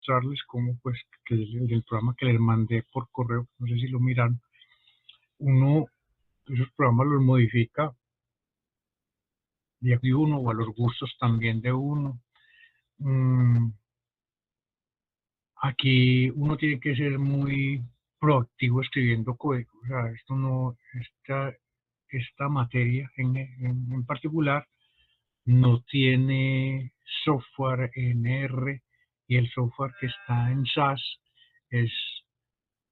mostrarles cómo, pues, que el programa que les mandé por correo, no sé si lo miran, uno, esos programas los modifica de uno o a los gustos también de uno. Mm, Aquí uno tiene que ser muy proactivo escribiendo código. O sea, esto no, esta materia en particular no tiene software en R, y el software que está en SAS es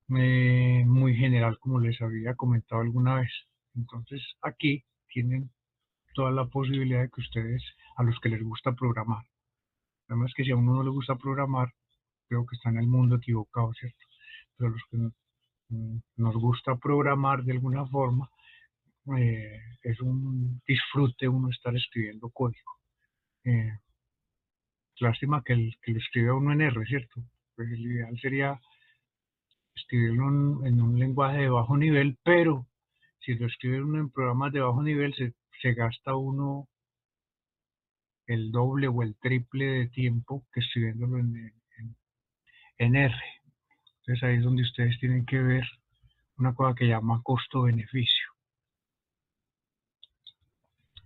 muy general, como les había comentado alguna vez. Entonces aquí tienen toda la posibilidad de que ustedes, a los que les gusta programar, además que si a uno no le gusta programar, creo que está en el mundo equivocado, ¿cierto? Pero los que nos gusta programar de alguna forma, es un disfrute uno estar escribiendo código. Eh, Lástima que lo escribe uno en R, ¿cierto? Pues el ideal sería escribirlo en un lenguaje de bajo nivel, pero si lo escribe uno en programas de bajo nivel, se gasta uno el doble o el triple de tiempo que escribiéndolo en R. Entonces ahí es donde ustedes tienen que ver una cosa que llama costo-beneficio.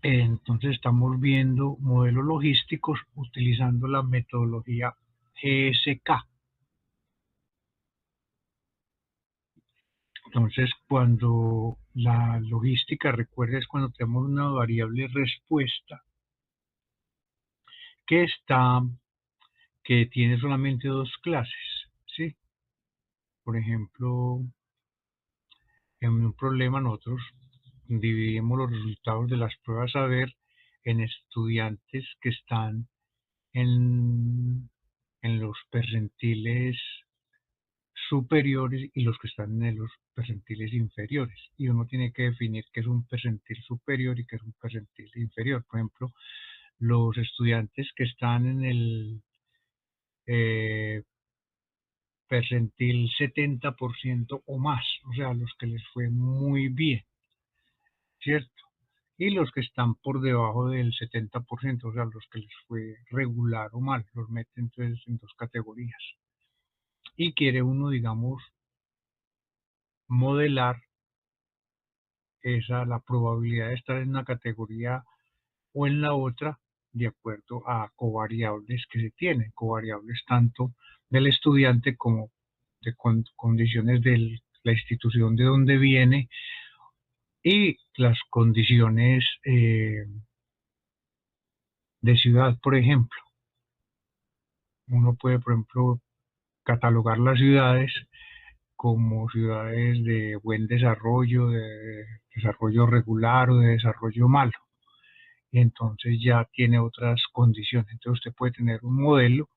Entonces estamos viendo modelos logísticos utilizando la metodología GSK. Entonces, cuando la logística, recuerda, es cuando tenemos una variable respuesta que que tiene solamente dos clases, ¿sí? Por ejemplo, en un problema nosotros dividimos los resultados de las pruebas saber en estudiantes que están en los percentiles superiores y los que están en los percentiles inferiores. Y uno tiene que definir qué es un percentil superior y qué es un percentil inferior. Por ejemplo, los estudiantes que están en el eh, percentil 70% o más, o sea, los que les fue muy bien, ¿cierto? Y los que están por debajo del 70%, o sea, los que les fue regular o mal, los mete entonces en dos categorías. Y quiere uno, digamos, modelar la probabilidad de estar en una categoría o en la otra de acuerdo a covariables que se tienen, covariables tanto del estudiante como de condiciones de la institución de donde viene y las condiciones de ciudad, por ejemplo. Uno puede, por ejemplo, catalogar las ciudades como ciudades de buen desarrollo, de desarrollo regular o de desarrollo malo. Y entonces ya tiene otras condiciones. Entonces usted puede tener un modelo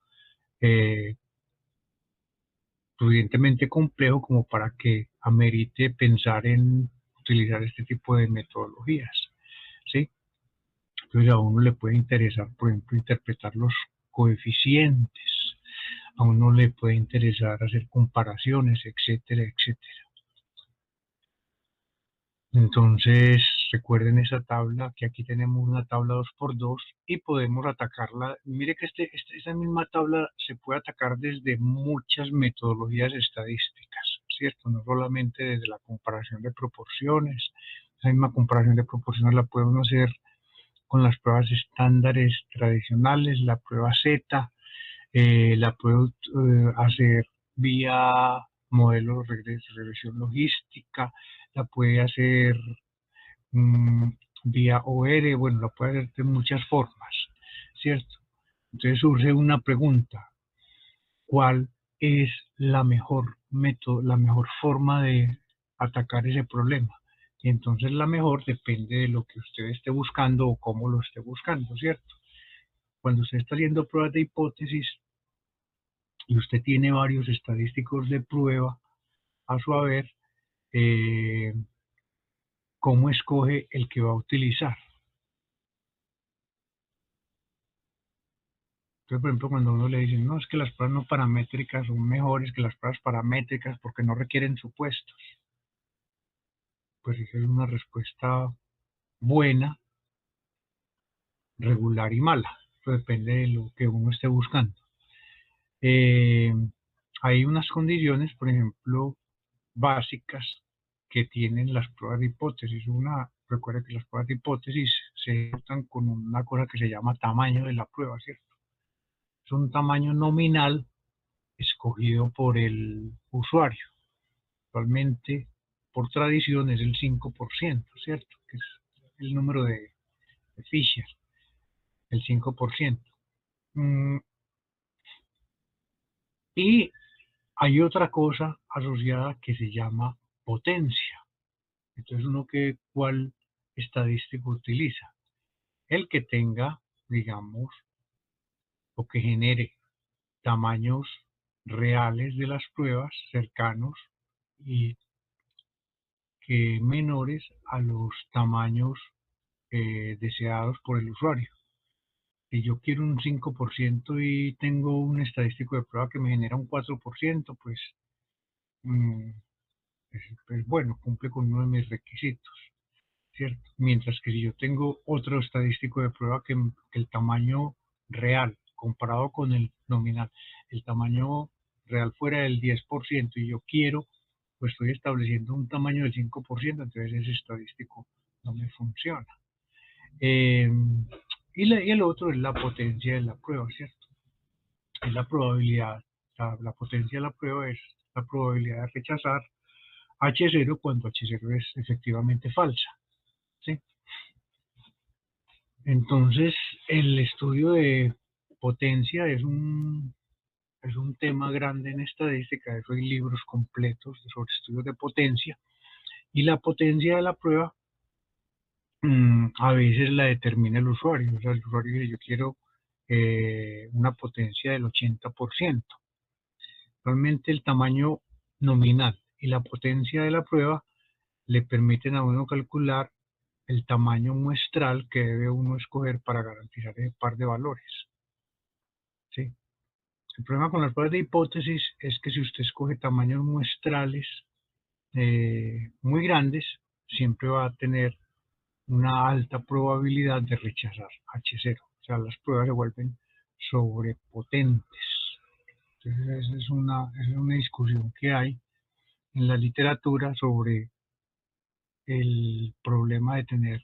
eh, suficientemente complejo como para que amerite pensar en utilizar este tipo de metodologías, ¿sí? Entonces a uno le puede interesar, por ejemplo, interpretar los coeficientes, a uno le puede interesar hacer comparaciones, etcétera, etcétera. Entonces, recuerden esa tabla, que aquí tenemos una tabla 2x2 y podemos atacarla. Mire que esta misma tabla se puede atacar desde muchas metodologías estadísticas, ¿cierto? No solamente desde la comparación de proporciones. Esa misma comparación de proporciones la podemos hacer con las pruebas estándares tradicionales, la prueba Z, la puedo hacer vía modelos de regresión logística, la puede hacer mm, vía OR, bueno, la puede hacer de muchas formas, ¿cierto? Entonces surge una pregunta: ¿cuál es la mejor método, la mejor forma de atacar ese problema? Y entonces la mejor depende de lo que usted esté buscando o cómo lo esté buscando, ¿cierto? Cuando usted está haciendo pruebas de hipótesis y usted tiene varios estadísticos de prueba a su haber, eh, ¿cómo escoge el que va a utilizar? Entonces, por ejemplo, cuando uno le dicen, no, es que las pruebas no paramétricas son mejores que las pruebas paramétricas porque no requieren supuestos, pues esa es una respuesta buena, regular y mala. Eso depende de lo que uno esté buscando. Eh, Hay unas condiciones, por ejemplo, básicas que tienen las pruebas de hipótesis. Recuerda que las pruebas de hipótesis se ejecutan con una cosa que se llama tamaño de la prueba, ¿cierto? Es un tamaño nominal escogido por el usuario. Actualmente, por tradición, es el 5%, ¿cierto? Que es el número de Fisher, el 5%. Y hay otra cosa asociada que se llama potencia. Entonces, ¿cuál estadístico utiliza? El que tenga, digamos, o que genere tamaños reales de las pruebas cercanos y que menores a los tamaños deseados por el usuario. Si yo quiero un 5% y tengo un estadístico de prueba que me genera un 4%, pues mm, es bueno, cumple con uno de mis requisitos, ¿cierto? Mientras que si yo tengo otro estadístico de prueba que el tamaño real comparado con el nominal, el tamaño real fuera del 10% y yo quiero, pues estoy estableciendo un tamaño del 5%, entonces ese estadístico no me funciona. Eh, y el otro es la potencia de la prueba, ¿cierto? Es la probabilidad, la potencia de la prueba es la probabilidad de rechazar H0 cuando H0 es efectivamente falsa, ¿sí? Entonces, el estudio de potencia es un tema grande en estadística, de eso hay libros completos sobre estudios de potencia, y la potencia de la prueba a veces la determina el usuario. O sea, el usuario dice, yo quiero una potencia del 80%. Realmente el tamaño nominal y la potencia de la prueba le permiten a uno calcular el tamaño muestral que debe uno escoger para garantizar ese par de valores, ¿sí? El problema con las pruebas de hipótesis es que si usted escoge tamaños muestrales muy grandes, siempre va a tener una alta probabilidad de rechazar H0. O sea, las pruebas se vuelven sobrepotentes. Entonces, esa es una discusión que hay en la literatura sobre el problema de tener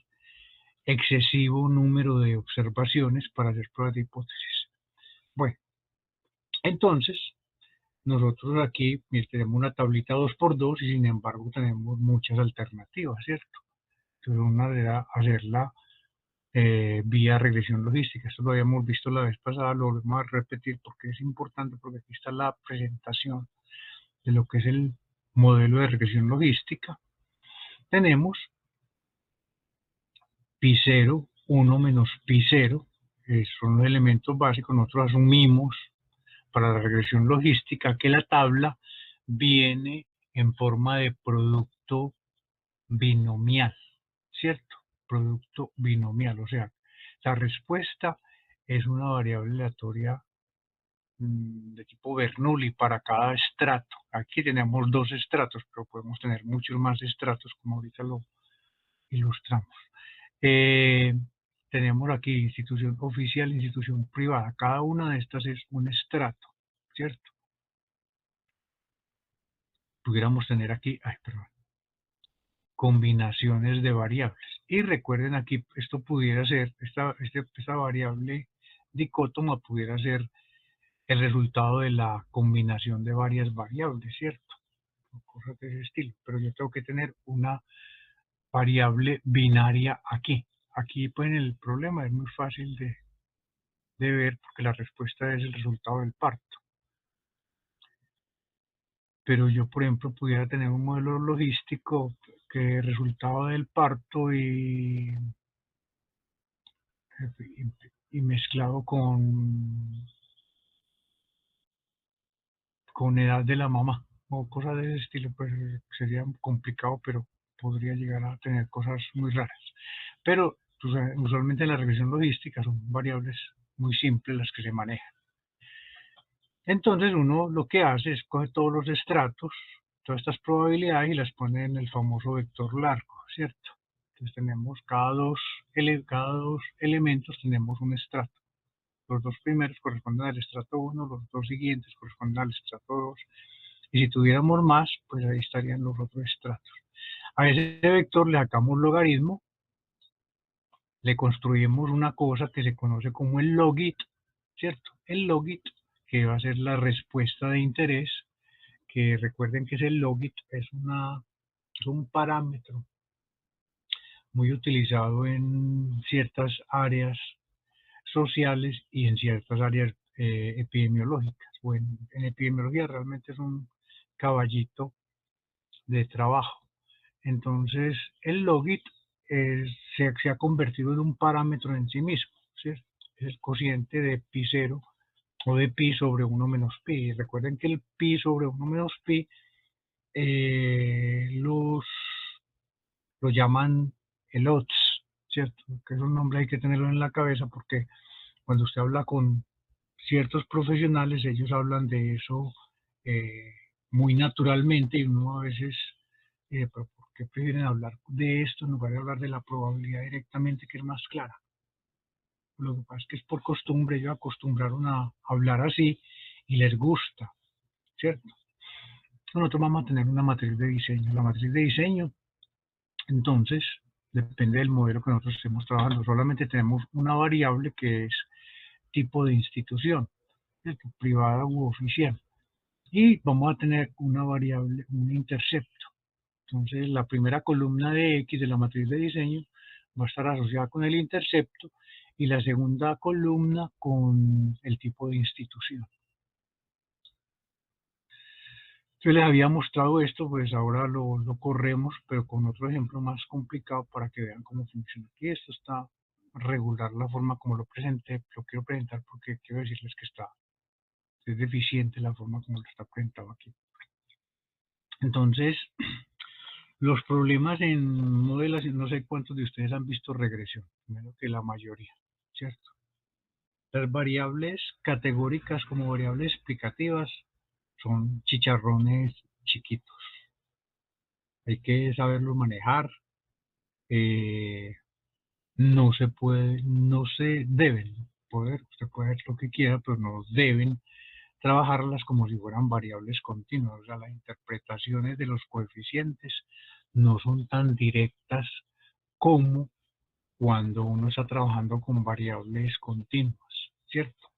excesivo número de observaciones para hacer pruebas de hipótesis. Bueno, entonces, nosotros aquí tenemos una tablita 2x2 y sin embargo tenemos muchas alternativas, ¿cierto? Entonces, una era hacerla vía regresión logística. Esto lo habíamos visto la vez pasada, lo volvemos a repetir porque es importante, porque aquí está la presentación de lo que es el modelo de regresión logística. Tenemos pi0, 1 menos pi0, son los elementos básicos. Nosotros asumimos para la regresión logística que la tabla viene en forma de producto binomial, ¿cierto? Producto binomial, o sea, la respuesta es una variable aleatoria de tipo Bernoulli para cada estrato. Aquí tenemos dos estratos, pero podemos tener muchos más estratos, como ahorita lo ilustramos. Eh, Tenemos aquí institución oficial, institución privada. Cada una de estas es un estrato, ¿cierto? Pudiéramos tener aquí, perdón, combinaciones de variables. Y recuerden aquí, esto pudiera ser, esta variable dicótoma pudiera ser el resultado de la combinación de varias variables, ¿cierto? Cosas de ese estilo. Pero yo tengo que tener una variable binaria aquí. Aquí, pues, el problema es muy fácil de ver porque la respuesta es el resultado del parto. Pero yo, por ejemplo, pudiera tener un modelo logístico que el resultado del parto y mezclado con edad de la mamá o cosas de ese estilo, pues sería complicado, pero podría llegar a tener cosas muy raras. Pero pues, usualmente en la regresión logística son variables muy simples las que se manejan. Entonces uno lo que hace es coge todos los estratos, todas estas probabilidades y las pone en el famoso vector largo, ¿cierto? Entonces tenemos cada dos elementos tenemos un estrato. los dos primeros corresponden al estrato 1, los dos siguientes corresponden al estrato 2, y si tuviéramos más, pues ahí estarían los otros estratos. A ese vector le sacamos logaritmo, le construimos una cosa que se conoce como el logit, ¿cierto? El logit, que va a ser la respuesta de interés, que recuerden que el logit es un parámetro muy utilizado en ciertas áreas sociales y en ciertas áreas epidemiológicas. Bueno, en epidemiología realmente es un caballito de trabajo. Entonces, el logit se ha convertido en un parámetro en sí mismo, ¿cierto? Es el cociente de pi 0 o de pi sobre 1 menos pi. Y recuerden que el pi sobre 1 menos pi lo llaman el odds, ¿cierto? Que es un nombre hay que tenerlo en la cabeza porque cuando usted habla con ciertos profesionales, ellos hablan de eso eh, muy naturalmente y uno a veces, pero ¿por qué prefieren hablar de esto en lugar de hablar de la probabilidad directamente que es más clara? Lo que pasa es que es por costumbre, ellos acostumbraron a hablar así y les gusta, ¿cierto? Nosotros vamos a tener una matriz de diseño. La matriz de diseño, entonces, depende del modelo que nosotros estemos trabajando. Solamente tenemos una variable que es tipo de institución, ¿cierto? Privada u oficial. Y vamos a tener una variable, un intercepto. Entonces, la primera columna de X de la matriz de diseño va a estar asociada con el intercepto y la segunda columna con el tipo de institución. Yo les había mostrado esto, pues ahora lo corremos, pero con otro ejemplo más complicado para que vean cómo funciona. Aquí esto está regular la forma como lo presenté, lo quiero presentar porque quiero decirles que es deficiente la forma como lo está presentado aquí. Entonces, los problemas en modelación, no sé cuántos de ustedes han visto regresión, menos que la mayoría, ¿cierto? Las variables categóricas como variables explicativas son chicharrones chiquitos. Hay que saberlo manejar. eh, no se deben poder, usted puede hacer lo que quiera, pero no deben trabajarlas como si fueran variables continuas. O sea, las interpretaciones de los coeficientes no son tan directas como cuando uno está trabajando con variables continuas, ¿cierto?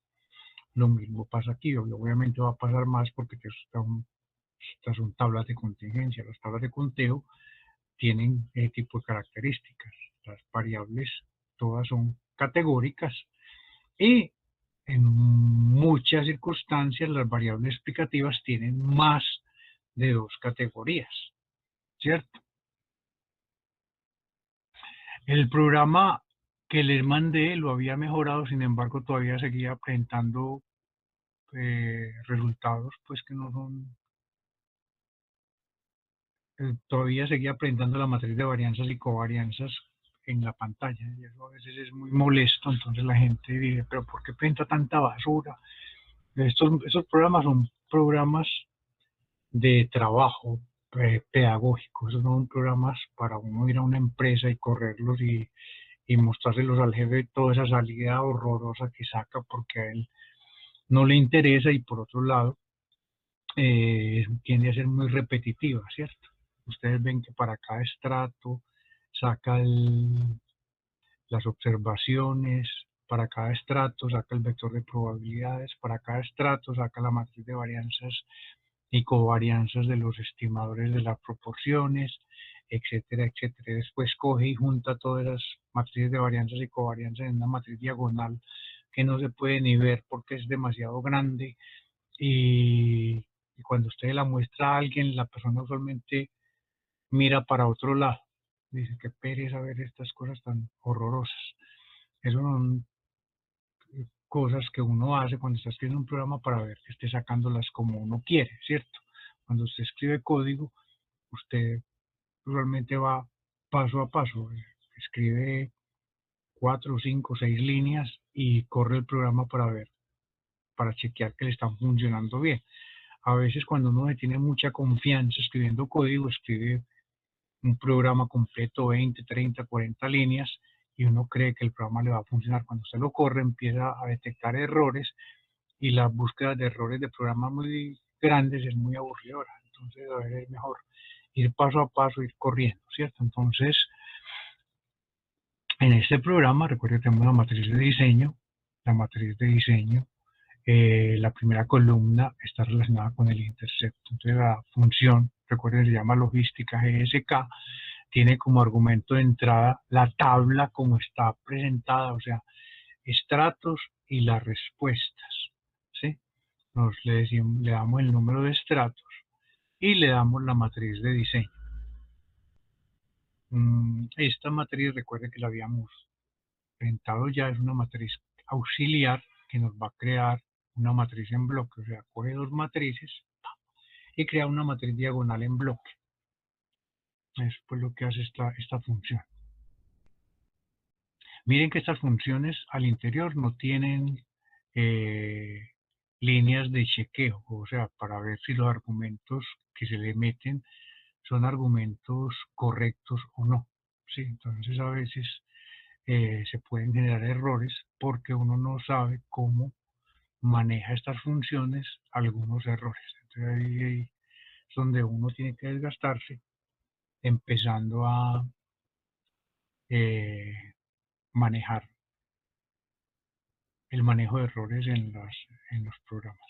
Lo mismo pasa aquí, obviamente va a pasar más porque estas son tablas de contingencia. Las tablas de conteo tienen ese tipo de características. Las variables todas son categóricas y en muchas circunstancias las variables explicativas tienen más de dos categorías, ¿cierto? El programa que les mandé lo había mejorado, sin embargo todavía seguía presentando resultados pues que no son, todavía seguía presentando la matriz de varianzas y covarianzas en la pantalla y eso a veces es muy molesto, entonces la gente dice, pero ¿por qué presenta tanta basura? Estos programas son programas de trabajo pedagógico, esos no son programas para uno ir a una empresa y correrlos y mostrárselos al jefe toda esa salida horrorosa que saca porque a él no le interesa y por otro lado tiende a ser muy repetitiva, ¿cierto? Ustedes ven que para cada estrato saca las observaciones, para cada estrato saca el vector de probabilidades, para cada estrato saca la matriz de varianzas y covarianzas de los estimadores de las proporciones, etcétera, etcétera. Después coge y junta todas las matrices de varianzas y covarianzas en una matriz diagonal que no se puede ni ver porque es demasiado grande y cuando usted la muestra a alguien, la persona usualmente mira para otro lado. Dice que pereza ver estas cosas tan horrorosas. Eso son cosas que uno hace cuando está escribiendo un programa para ver que esté sacándolas como uno quiere, ¿cierto? Cuando usted escribe código, usted usualmente va paso a paso, escribe 4, 5, 6 líneas y corre el programa para ver, para chequear que le están funcionando bien. A veces cuando uno tiene mucha confianza escribiendo código, escribe un programa completo, 20, 30, 40 líneas y uno cree que el programa le va a funcionar. Cuando usted lo corre, empieza a detectar errores y la búsqueda de errores de programas muy grandes es muy aburridora. Entonces, a ver, es mejor ir paso a paso, ir corriendo, ¿cierto? Entonces, en este programa, recuerde que tenemos la matriz de diseño. La matriz de diseño, la primera columna está relacionada con el intercepto. Entonces, la función, recuerden, se llama logística GSK, tiene como argumento de entrada la tabla como está presentada, o sea, estratos y las respuestas, ¿sí? Le damos el número de estratos y le damos la matriz de diseño. Esta matriz, recuerde que la habíamos presentado ya, es una matriz auxiliar que nos va a crear una matriz en bloque, o sea, coge dos matrices y crea una matriz diagonal en bloque. Eso es pues lo que hace esta función. Miren que estas funciones al interior no tienen eh, líneas de chequeo, o sea, para ver si los argumentos que se le meten son argumentos correctos o no. ¿Sí? Entonces a veces se pueden generar errores porque uno no sabe cómo maneja estas funciones algunos errores. Entonces ahí es donde uno tiene que desgastarse empezando a eh, manejar el manejo de errores en los programas.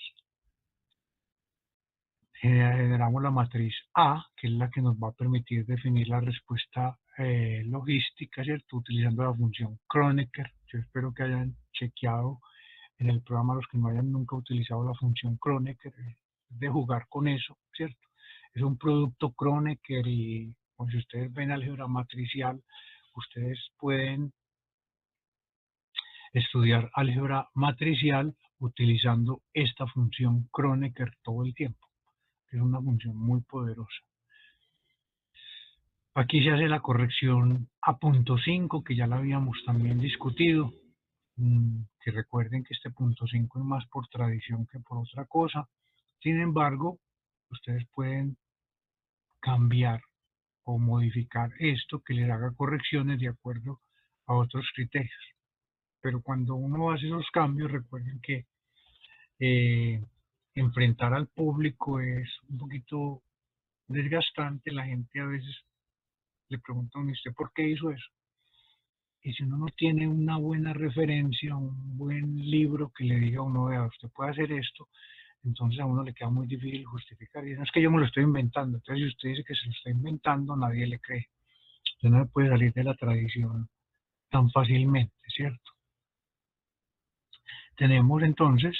Generamos la matriz A, que es la que nos va a permitir definir la respuesta logística, ¿cierto? Utilizando la función Kronecker. Yo espero que hayan chequeado en el programa los que no hayan nunca utilizado la función Kronecker, de jugar con eso, ¿cierto? Es un producto Kronecker y pues, si ustedes ven álgebra matricial, ustedes pueden estudiar álgebra matricial utilizando esta función Kronecker todo el tiempo, que es una función muy poderosa. Aquí se hace la corrección a punto 5, que ya la habíamos también discutido, que recuerden que este punto 5 es más por tradición que por otra cosa. Sin embargo, ustedes pueden cambiar o modificar esto que les haga correcciones de acuerdo a otros criterios. Pero cuando uno hace esos cambios, recuerden que eh, enfrentar al público es un poquito desgastante. La gente a veces le pregunta a usted por qué hizo eso. Y si uno no tiene una buena referencia, un buen libro que le diga a uno, vea, usted puede hacer esto, entonces a uno le queda muy difícil justificar. Y no es que yo me lo estoy inventando. Entonces, si usted dice que se lo está inventando, nadie le cree. Usted no puede salir de la tradición tan fácilmente, ¿cierto? Tenemos entonces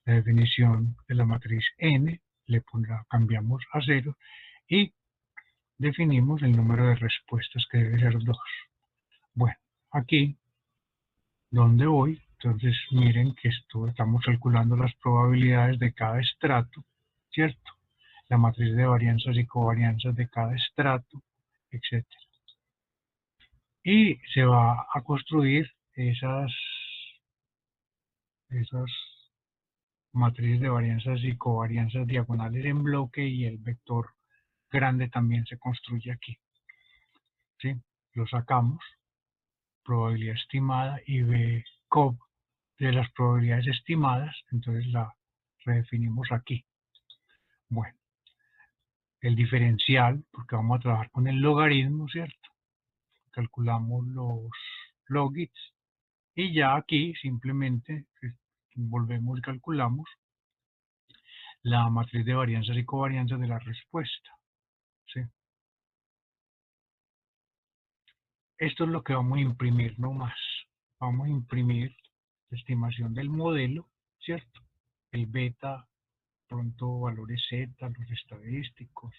la definición de la matriz n, cambiamos a 0 y definimos el número de respuestas que debe ser 2. Bueno, aquí donde voy, entonces miren que estamos calculando las probabilidades de cada estrato, ¿cierto? La matriz de varianzas y covarianzas de cada estrato, etcétera. Y se va a construir esas matrices de varianzas y covarianzas diagonales en bloque y el vector grande también se construye aquí. ¿Sí? Lo sacamos, probabilidad estimada y VCOV de las probabilidades estimadas, entonces la redefinimos aquí. Bueno, el diferencial, porque vamos a trabajar con el logaritmo, ¿cierto? Calculamos los logits y ya aquí simplemente volvemos y calculamos la matriz de varianzas y covarianzas de la respuesta. ¿Sí? Esto es lo que vamos a imprimir no más. Vamos a imprimir la estimación del modelo, ¿cierto? El beta, pronto valores Z, los estadísticos,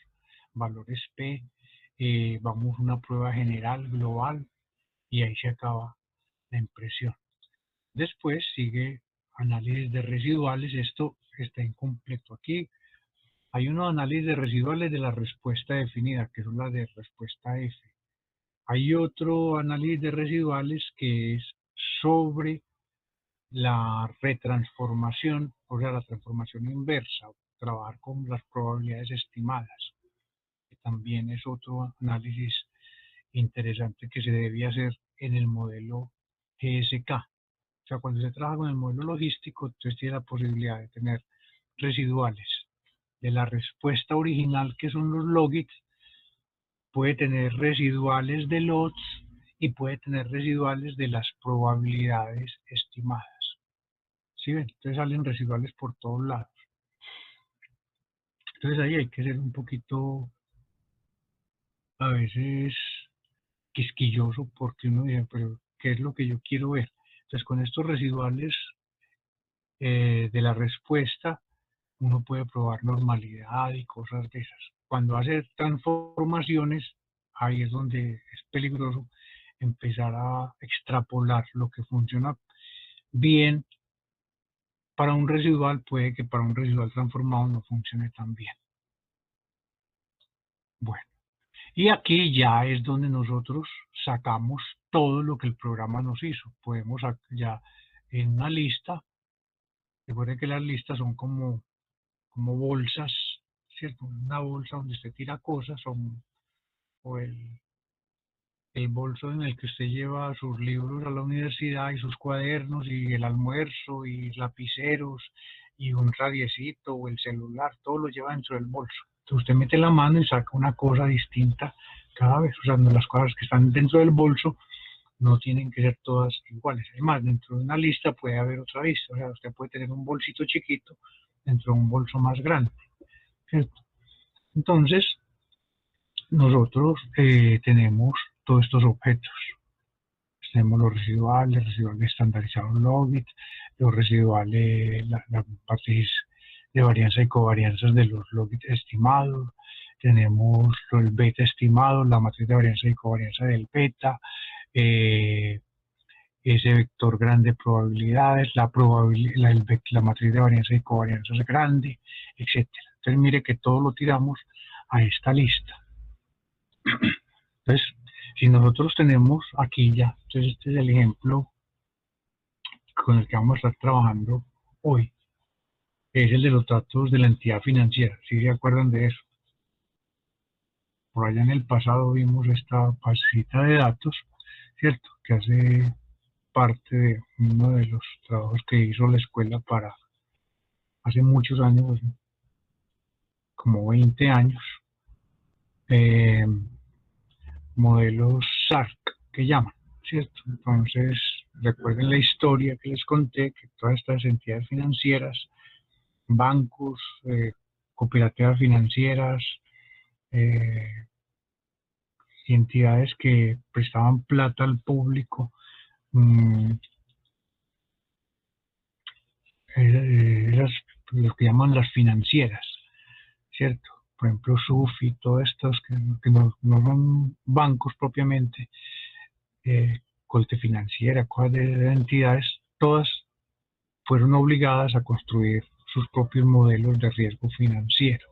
valores P, vamos a una prueba general, global, y ahí se acaba la impresión. Después sigue análisis de residuales, esto está incompleto aquí. Hay unos análisis de residuales de la respuesta definida, que son las de respuesta F. Hay otro análisis de residuales que es sobre la retransformación, o sea, la transformación inversa, trabajar con las probabilidades estimadas, que también es otro análisis interesante que se debía hacer en el modelo GSK. O sea, cuando se trabaja con el modelo logístico, entonces tiene la posibilidad de tener residuales de la respuesta original, que son los logits, puede tener residuales de lots y puede tener residuales de las probabilidades estimadas. ¿Sí ven? Entonces salen residuales por todos lados. Entonces ahí hay que ser un poquito, a veces, quisquilloso, porque uno dice, pero ¿qué es lo que yo quiero ver? Entonces con estos residuales de la respuesta, uno puede probar normalidad y cosas de esas. Cuando hace transformaciones, ahí es donde es peligroso empezar a extrapolar lo que funciona bien para un residual, puede que para un residual transformado no funcione tan bien. Bueno, y aquí ya es donde nosotros sacamos todo lo que el programa nos hizo. Podemos ya en una lista, recuerden que las listas son como bolsas, ¿cierto? Una bolsa donde usted tira cosas o el bolso en el que usted lleva sus libros a la universidad y sus cuadernos y el almuerzo y lapiceros y un radiecito o el celular, todo lo lleva dentro del bolso. Entonces usted mete la mano y saca una cosa distinta cada vez. O sea, las cosas que están dentro del bolso no tienen que ser todas iguales. Además, dentro de una lista puede haber otra lista. O sea, usted puede tener un bolsito chiquito dentro de un bolso más grande, ¿cierto? Entonces, nosotros tenemos todos estos objetos. Tenemos los residuales estandarizados Logit, los residuales, la matriz de varianza y covarianzas de los Logit estimados, tenemos el beta estimado, la matriz de varianza y covarianza del beta, eh, ese vector grande de probabilidades, la matriz de varianza y covarianzas grande, etcétera. Entonces mire que todo lo tiramos a esta lista. Entonces, si nosotros tenemos aquí ya, entonces este es el ejemplo con el que vamos a estar trabajando hoy, es el de los datos de la entidad financiera. ¿Sí se acuerdan de eso? Por allá en el pasado vimos esta basecita de datos, ¿cierto? Que hace parte de uno de los trabajos que hizo la escuela para hace muchos años, como 20 años, eh, modelos SARC que llaman, ¿cierto? Entonces, recuerden la historia que les conté, que todas estas entidades financieras, bancos, cooperativas financieras, eh, y entidades que prestaban plata al público, mmm, esas, lo que llaman las financieras, ¿cierto? Por ejemplo, SUFI, todos estos que no son bancos propiamente, Colte Financiera, cosas de entidades, todas fueron obligadas a construir sus propios modelos de riesgo financiero.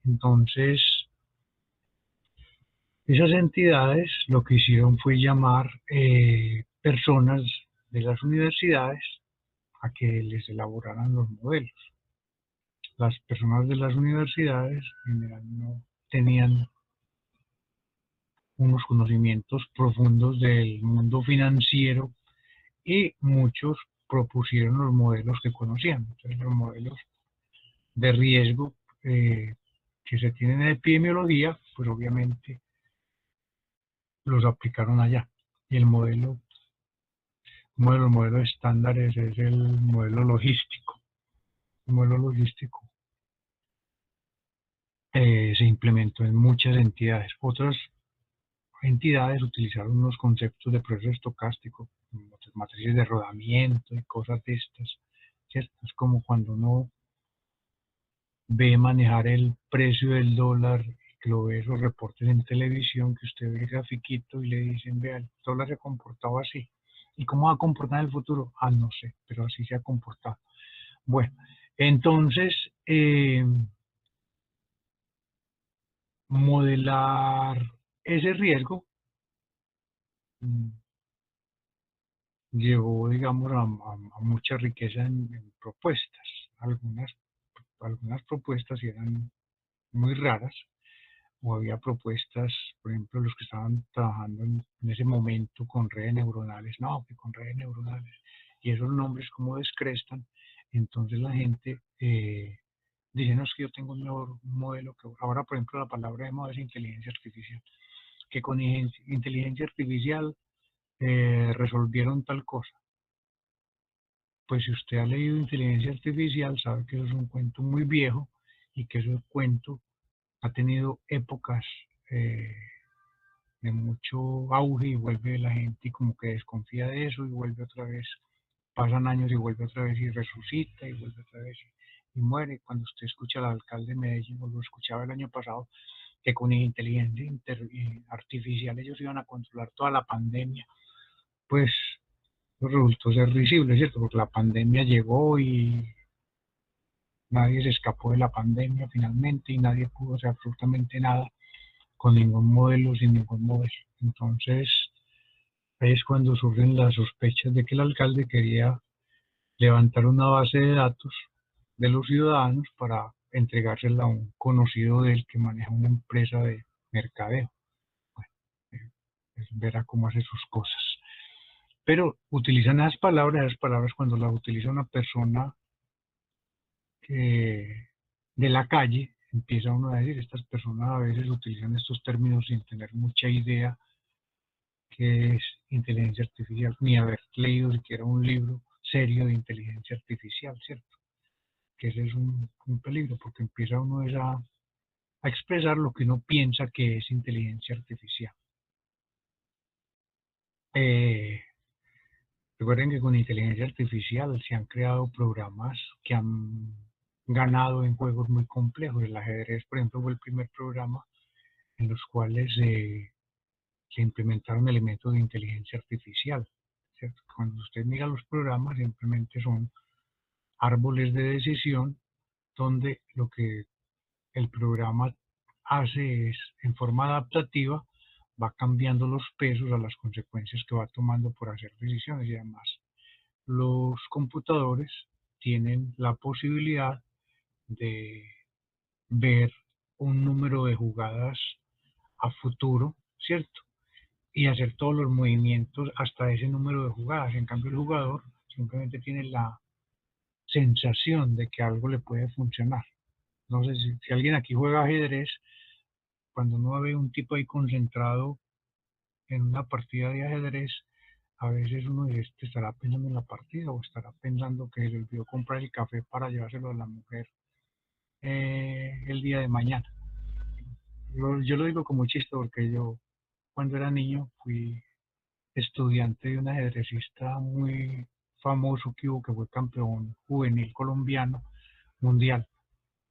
Entonces, esas entidades lo que hicieron fue llamar personas de las universidades a que les elaboraran los modelos. Las personas de las universidades en general no tenían unos conocimientos profundos del mundo financiero y muchos propusieron los modelos que conocían. Entonces, los modelos de riesgo que se tienen en epidemiología, pues obviamente los aplicaron allá. Y uno de los modelos estándares es el modelo logístico. El modelo logístico se implementó en muchas entidades. Otras entidades utilizaron unos conceptos de proceso estocástico, matrices de rodamiento y cosas de estas, ¿cierto? Es como cuando uno ve manejar el precio del dólar, que lo ve esos reportes en televisión, que usted ve el grafiquito y le dicen, vea, el dólar se ha comportado así. ¿Y cómo va a comportar en el futuro? Ah, no sé, pero así se ha comportado. Bueno, entonces, modelar ese riesgo llevó, digamos, a mucha riqueza en propuestas. Algunas propuestas eran muy raras, o había propuestas, por ejemplo, los que estaban trabajando en ese momento con redes neuronales, no, que con redes neuronales, y esos nombres como descrestan, entonces la gente dice, no, es que yo tengo un nuevo modelo, que ahora, por ejemplo, la palabra de moda es inteligencia artificial, que con inteligencia artificial resolvieron tal cosa. Pues si usted ha leído inteligencia artificial, sabe que eso es un cuento muy viejo y que ese cuento ha tenido épocas eh, de mucho auge y vuelve la gente y como que desconfía de eso y vuelve otra vez, pasan años y vuelve otra vez y resucita y vuelve otra vez y muere. Cuando usted escucha al alcalde de Medellín, o lo escuchaba el año pasado, que con inteligencia artificial ellos iban a controlar toda la pandemia, pues resultó ser risible, ¿cierto? Porque la pandemia llegó y nadie se escapó de la pandemia finalmente y nadie pudo hacer absolutamente nada con ningún modelo, sin ningún modelo. Entonces, ahí es cuando surgen las sospechas de que el alcalde quería levantar una base de datos de los ciudadanos para entregársela a un conocido de él que maneja una empresa de mercadeo. Bueno, verá cómo hace sus cosas. Pero utilizan esas palabras cuando las utiliza una persona de la calle, empieza uno a decir, estas personas a veces utilizan estos términos sin tener mucha idea qué es inteligencia artificial, ni haber leído siquiera un libro serio de inteligencia artificial, ¿cierto? Que ese es un peligro, porque empieza uno a expresar lo que uno piensa que es inteligencia artificial. Eh, Recuerden que con inteligencia artificial se han creado programas que han ganado en juegos muy complejos. El ajedrez, por ejemplo, fue el primer programa en los cuales se implementaron elementos de inteligencia artificial, ¿cierto? Cuando usted mira los programas, simplemente son árboles de decisión donde lo que el programa hace es, en forma adaptativa, va cambiando los pesos a las consecuencias que va tomando por hacer decisiones y además los computadores tienen la posibilidad de ver un número de jugadas a futuro, ¿cierto? Y hacer todos los movimientos hasta ese número de jugadas. En cambio, el jugador simplemente tiene la sensación de que algo le puede funcionar. No sé si alguien aquí juega ajedrez, cuando uno ve un tipo ahí concentrado en una partida de ajedrez, a veces uno dice, "Este estará pensando en la partida o estará pensando que se le olvidó comprar el café para llevárselo a la mujer el día de mañana". Yo lo digo como chiste porque yo cuando era niño fui estudiante de un ajedrecista muy famoso que hubo, que fue campeón juvenil colombiano mundial,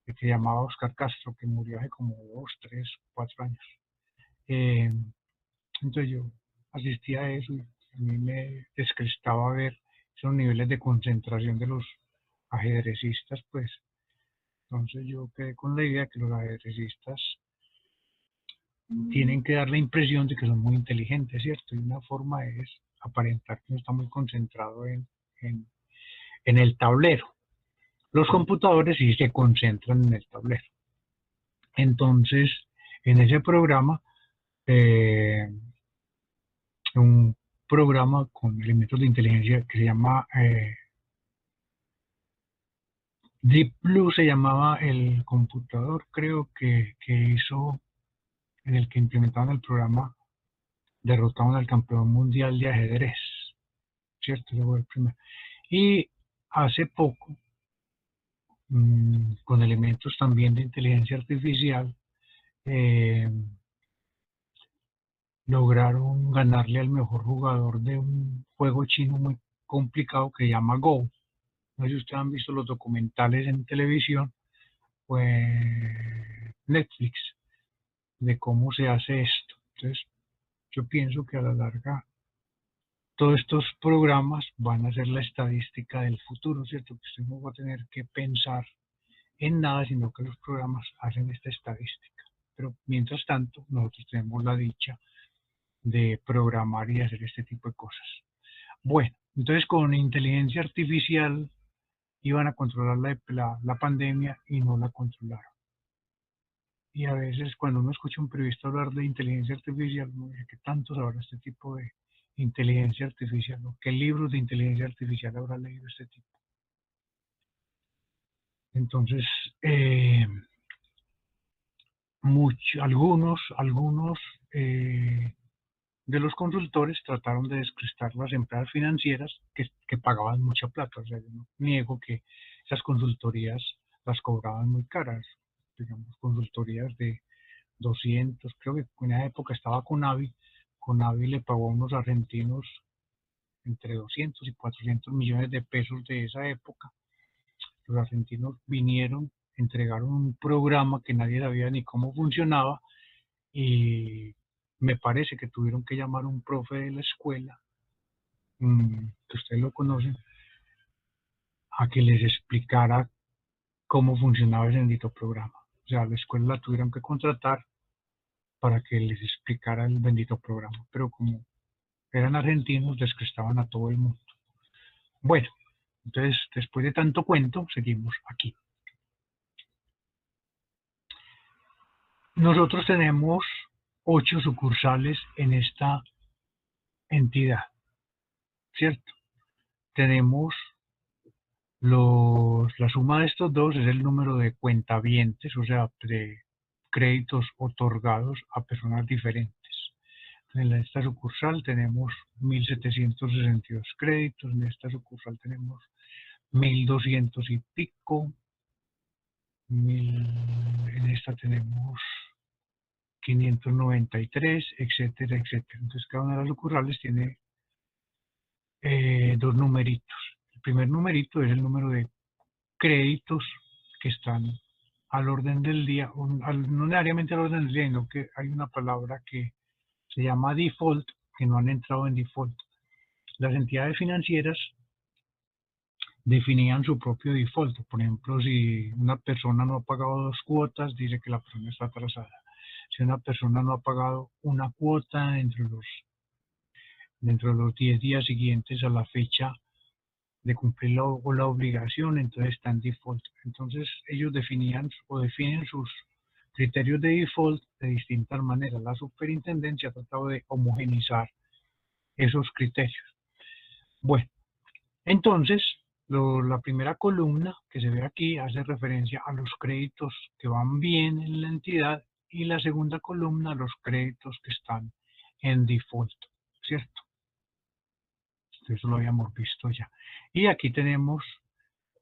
que se llamaba Oscar Castro, que murió hace como 2, 3, 4 años. Eh, entonces yo asistía a eso y a mí me descrestaba ver esos niveles de concentración de los ajedrecistas, pues entonces yo quedé con la idea que los ajedrecistas tienen que dar la impresión de que son muy inteligentes, ¿cierto? Y una forma es aparentar que uno está muy concentrado en, en el tablero. Los computadores sí se concentran en el tablero. Entonces, en ese programa, un programa con elementos de inteligencia que se llama Deep Blue, se llamaba el computador, creo que hizo, en el que implementaban el programa, derrotaron al campeón mundial de ajedrez, ¿cierto? Ese fue el primero. Y hace poco, con elementos también de inteligencia artificial, eh, lograron ganarle al mejor jugador de un juego chino muy complicado que se llama Go. No sé si ustedes han visto los documentales en televisión, pues Netflix, de cómo se hace esto. Entonces, yo pienso que a la larga todos estos programas van a ser la estadística del futuro, ¿cierto? Que usted no va a tener que pensar en nada, sino que los programas hacen esta estadística. Pero mientras tanto, nosotros tenemos la dicha de programar y hacer este tipo de cosas. Bueno, entonces con inteligencia artificial iban a controlar la pandemia y no la controlaron. Y a veces cuando uno escucha a un periodista hablar de inteligencia artificial, uno dice, ¿qué tanto sabrá este tipo de inteligencia artificial? ¿No? ¿Qué libros de inteligencia artificial habrá leído este tipo? Entonces, eh, algunos eh, de los consultores trataron de descrestar las empresas financieras que pagaban mucha plata. O sea, yo no niego que esas consultorías las cobraban muy caras, digamos, consultorías de 200, creo que en esa época estaba Conavi le pagó a unos argentinos entre 200 y 400 millones de pesos de esa época. Los argentinos vinieron, entregaron un programa que nadie sabía ni cómo funcionaba y me parece que tuvieron que llamar a un profe de la escuela, que ustedes lo conocen, a que les explicara cómo funcionaba ese bendito programa. O sea, la escuela la tuvieron que contratar para que les explicara el bendito programa. Pero como eran argentinos, descrestaban a todo el mundo. Bueno, entonces, después de tanto cuento, seguimos aquí. Nosotros tenemos 8 sucursales en esta entidad, ¿cierto? Tenemos la suma de estos dos es el número de cuentavientes, o sea, de créditos otorgados a personas diferentes. En esta sucursal tenemos 1.762 créditos, en esta sucursal tenemos 1.200 y pico, en esta tenemos 593, etcétera, etcétera. Entonces cada una de las sucursales tiene dos numeritos. El primer numerito es el número de créditos que están al orden del día, no necesariamente al orden del día, sino que hay una palabra que se llama default, que no han entrado en default. Las entidades financieras definían su propio default. Por ejemplo, si una persona no ha pagado 2 cuotas, dice que la persona está atrasada. Si una persona no ha pagado una cuota dentro de los 10 días siguientes a la fecha de cumplir la obligación, entonces está en default. Entonces ellos definían o definen sus criterios de default de distintas maneras. La superintendencia ha tratado de homogenizar esos criterios. Bueno, entonces la primera columna que se ve aquí hace referencia a los créditos que van bien en la entidad y la segunda columna a los créditos que están en default, ¿cierto? Eso lo habíamos visto ya. Y aquí tenemos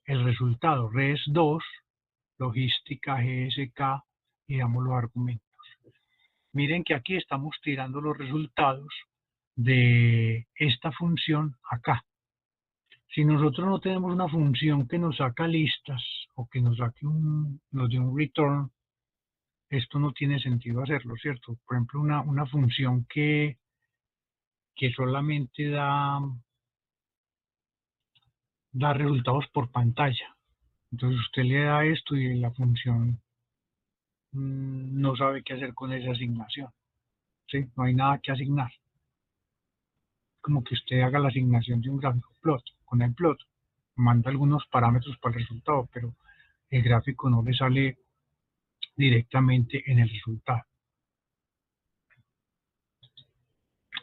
el resultado, RES 2, logística, GSK, y damos los argumentos. Miren que aquí estamos tirando los resultados de esta función acá. Si nosotros no tenemos una función que nos saca listas o que nos saque nos dé un return, esto no tiene sentido hacerlo, ¿cierto? Por ejemplo, una función que solamente da resultados por pantalla. Entonces usted le da esto y la función no sabe qué hacer con esa asignación, ¿sí? No hay nada que asignar. Como que usted haga la asignación de un gráfico plot. Con el plot manda algunos parámetros para el resultado, pero el gráfico no le sale directamente en el resultado.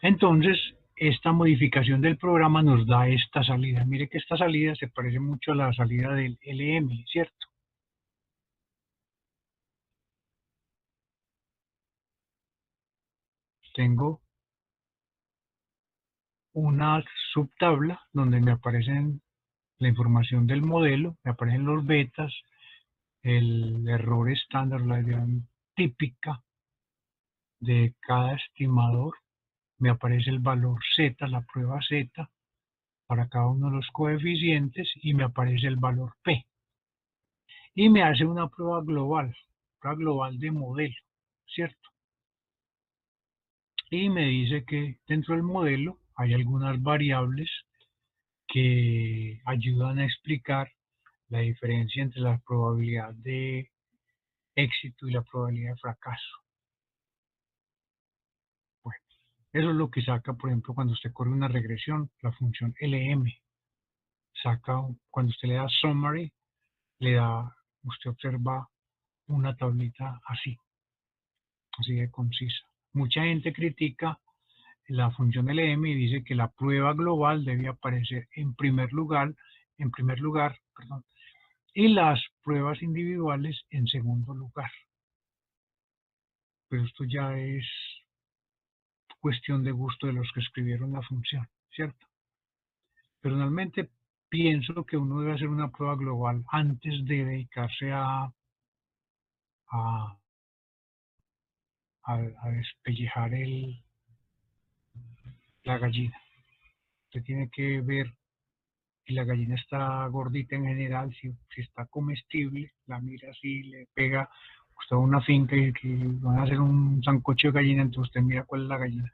Entonces, esta modificación del programa nos da esta salida. Mire que esta salida se parece mucho a la salida del LM, ¿cierto? Tengo una subtabla donde me aparecen la información del modelo, me aparecen los betas, el error estándar, la idea típica de cada estimador, me aparece el valor Z, la prueba Z, para cada uno de los coeficientes y me aparece el valor P. Y me hace una prueba global de modelo, ¿cierto? Y me dice que dentro del modelo hay algunas variables que ayudan a explicar la diferencia entre la probabilidad de éxito y la probabilidad de fracaso. Bueno, eso es lo que saca, por ejemplo, cuando usted corre una regresión, la función LM. Saca, cuando usted le da summary, usted observa una tablita así. así de concisa. Mucha gente critica la función LM y dice que la prueba global debe aparecer en primer lugar, perdón, y las pruebas individuales en segundo lugar. Pero esto ya es cuestión de gusto de los que escribieron la función, ¿cierto? Personalmente pienso que uno debe hacer una prueba global antes de dedicarse a, a despellejar la gallina. Usted tiene que ver si la gallina está gordita en general, si está comestible, la mira así, le pega, usted va a una finca y van a hacer un sancocho de gallina, entonces usted mira cuál es la gallina.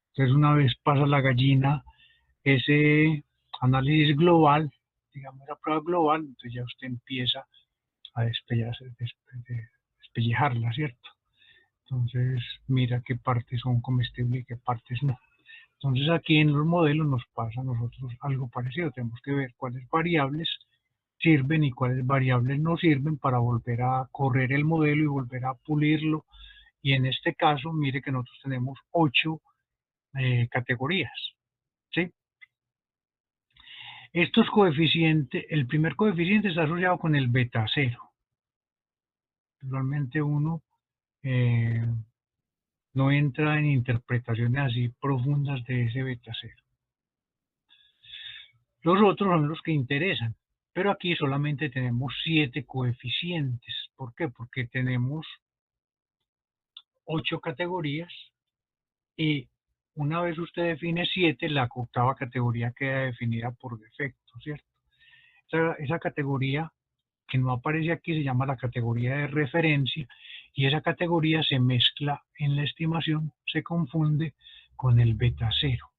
Entonces una vez pasa la gallina, ese análisis global, digamos la prueba global, entonces ya usted empieza a despellejarla, ¿cierto? Entonces mira qué partes son comestibles y qué partes no. Entonces aquí en los modelos nos pasa a nosotros algo parecido. Tenemos que ver cuáles variables sirven y cuáles variables no sirven para volver a correr el modelo y volver a pulirlo. Y en este caso, mire que nosotros tenemos 8 categorías. ¿Sí? Estos coeficientes, el primer coeficiente está asociado con el beta cero. Realmente uno eh, no entra en interpretaciones así profundas de ese beta cero. Los otros son los que interesan, pero aquí solamente tenemos 7 coeficientes. ¿Por qué? Porque tenemos 8 categorías y una vez usted define 7, la octava categoría queda definida por defecto, ¿cierto? Esa categoría que no aparece aquí se llama la categoría de referencia y esa categoría se mezcla en la estimación, se confunde con el beta cero.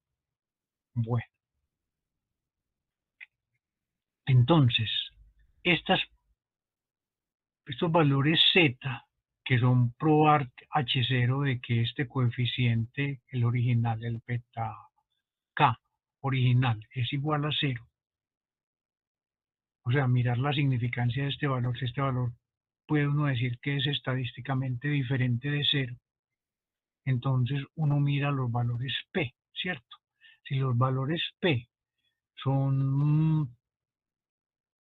Bueno, entonces, estas estos valores Z, que son probar H0 de que este coeficiente, el original, el beta K original, es igual a cero. O sea, mirar la significancia de este valor. Si este valor puede uno decir que es estadísticamente diferente de cero, entonces uno mira los valores P, ¿cierto? Si los valores P son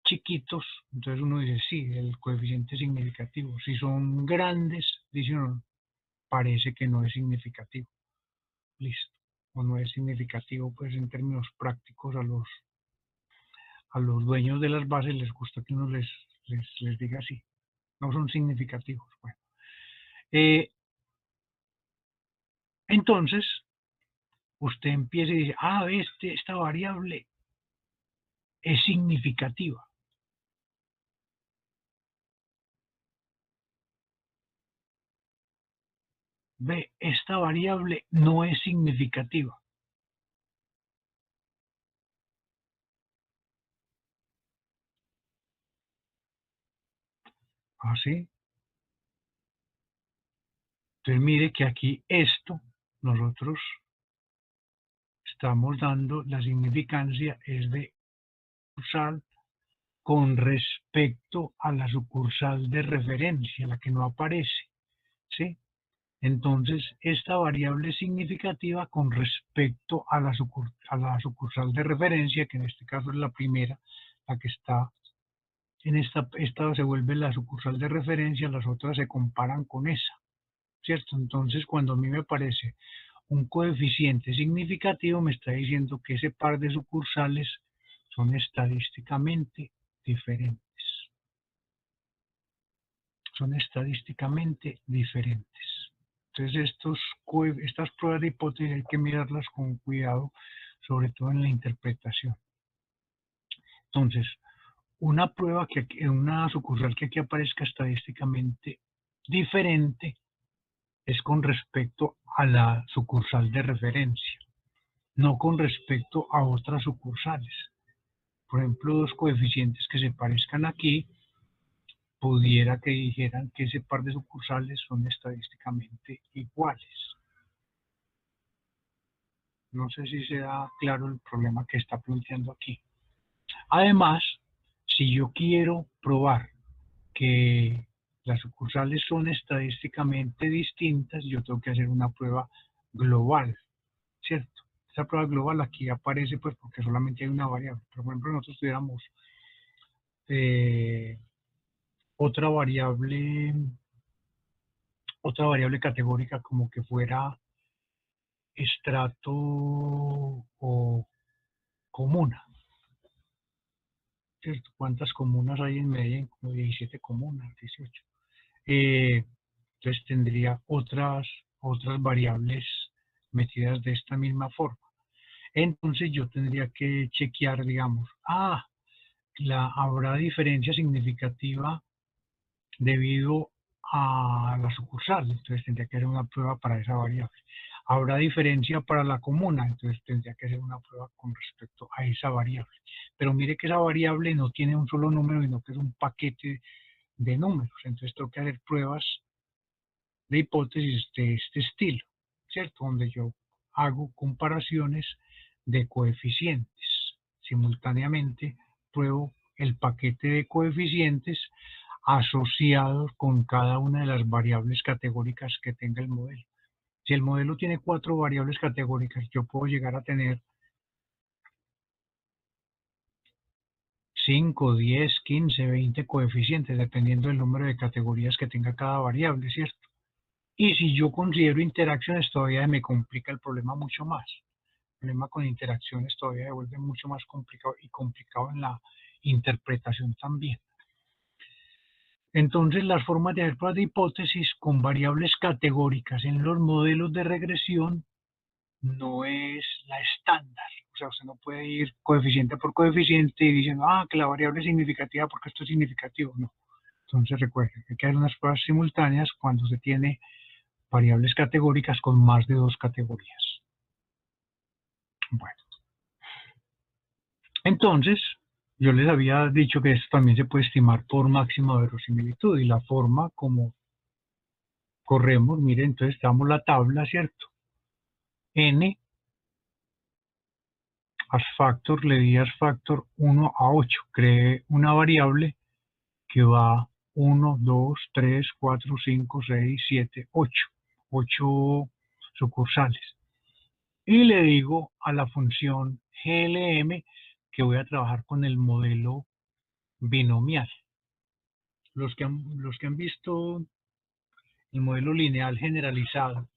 chiquitos, entonces uno dice, sí, el coeficiente es significativo. Si son grandes, dice uno, parece que no es significativo. Listo. O no es significativo, pues en términos prácticos a los dueños de las bases les gusta que uno les diga así. No son significativos. Bueno. Entonces, usted empieza y dice, esta variable es significativa. Ve, esta variable no es significativa. ¿Así? Entonces mire que aquí esto, nosotros estamos dando la significancia es de sucursal con respecto a la sucursal de referencia, la que no aparece, ¿sí? Entonces, esta variable es significativa con respecto a a la sucursal de referencia, que en este caso es la primera, la que está en esta se vuelve la sucursal de referencia, las otras se comparan con esa, ¿cierto? Entonces, cuando a mí me aparece un coeficiente significativo, me está diciendo que ese par de sucursales son estadísticamente diferentes. Son estadísticamente diferentes. Entonces, estas pruebas de hipótesis hay que mirarlas con cuidado, sobre todo en la interpretación. Entonces, una sucursal que aquí aparezca estadísticamente diferente es con respecto a la sucursal de referencia, no con respecto a otras sucursales. Por ejemplo, dos coeficientes que se parezcan aquí, pudiera que dijeran que ese par de sucursales son estadísticamente iguales. No sé si se da claro el problema que está planteando aquí. Además, si yo quiero probar que las sucursales son estadísticamente distintas, yo tengo que hacer una prueba global, ¿cierto? Esa prueba global aquí aparece pues porque solamente hay una variable, pero por ejemplo nosotros tuviéramos eh, otra variable, otra variable categórica como que fuera estrato o comuna, ¿cierto? ¿Cuántas comunas hay en Medellín? Como 17 comunas, 18. Entonces tendría otras variables metidas de esta misma forma. Entonces yo tendría que chequear, digamos, habrá diferencia significativa debido a la sucursal, entonces tendría que hacer una prueba para esa variable. Habrá diferencia para la comuna, entonces tendría que hacer una prueba con respecto a esa variable. Pero mire que esa variable no tiene un solo número, sino que es un paquete de números, entonces tengo que hacer pruebas de hipótesis de este estilo, ¿cierto? Donde yo hago comparaciones de coeficientes. Simultáneamente pruebo el paquete de coeficientes asociados con cada una de las variables categóricas que tenga el modelo. Si el modelo tiene 4 variables categóricas, yo puedo llegar a tener 5, 10, 15, 20 coeficientes, dependiendo del número de categorías que tenga cada variable, ¿cierto? Y si yo considero interacciones, todavía me complica el problema mucho más. El problema con interacciones todavía se vuelve mucho más complicado y complicado en la interpretación también. Entonces, las formas de hacer pruebas de hipótesis con variables categóricas en los modelos de regresión no es la estándar. O sea, usted no puede ir coeficiente por coeficiente y diciendo, que la variable es significativa porque esto es significativo. No. Entonces, recuerden, hay que hacer unas pruebas simultáneas cuando se tiene variables categóricas con más de 2 categorías. Bueno, entonces, yo les había dicho que esto también se puede estimar por máxima verosimilitud y la forma como corremos, miren, entonces damos la tabla, ¿cierto? N as factor, le di as factor 1 a 8, creé una variable que va 1, 2, 3, 4, 5, 6, 7, 8, 8 sucursales. Y le digo a la función GLM que voy a trabajar con el modelo binomial. Los que han visto el modelo lineal generalizado,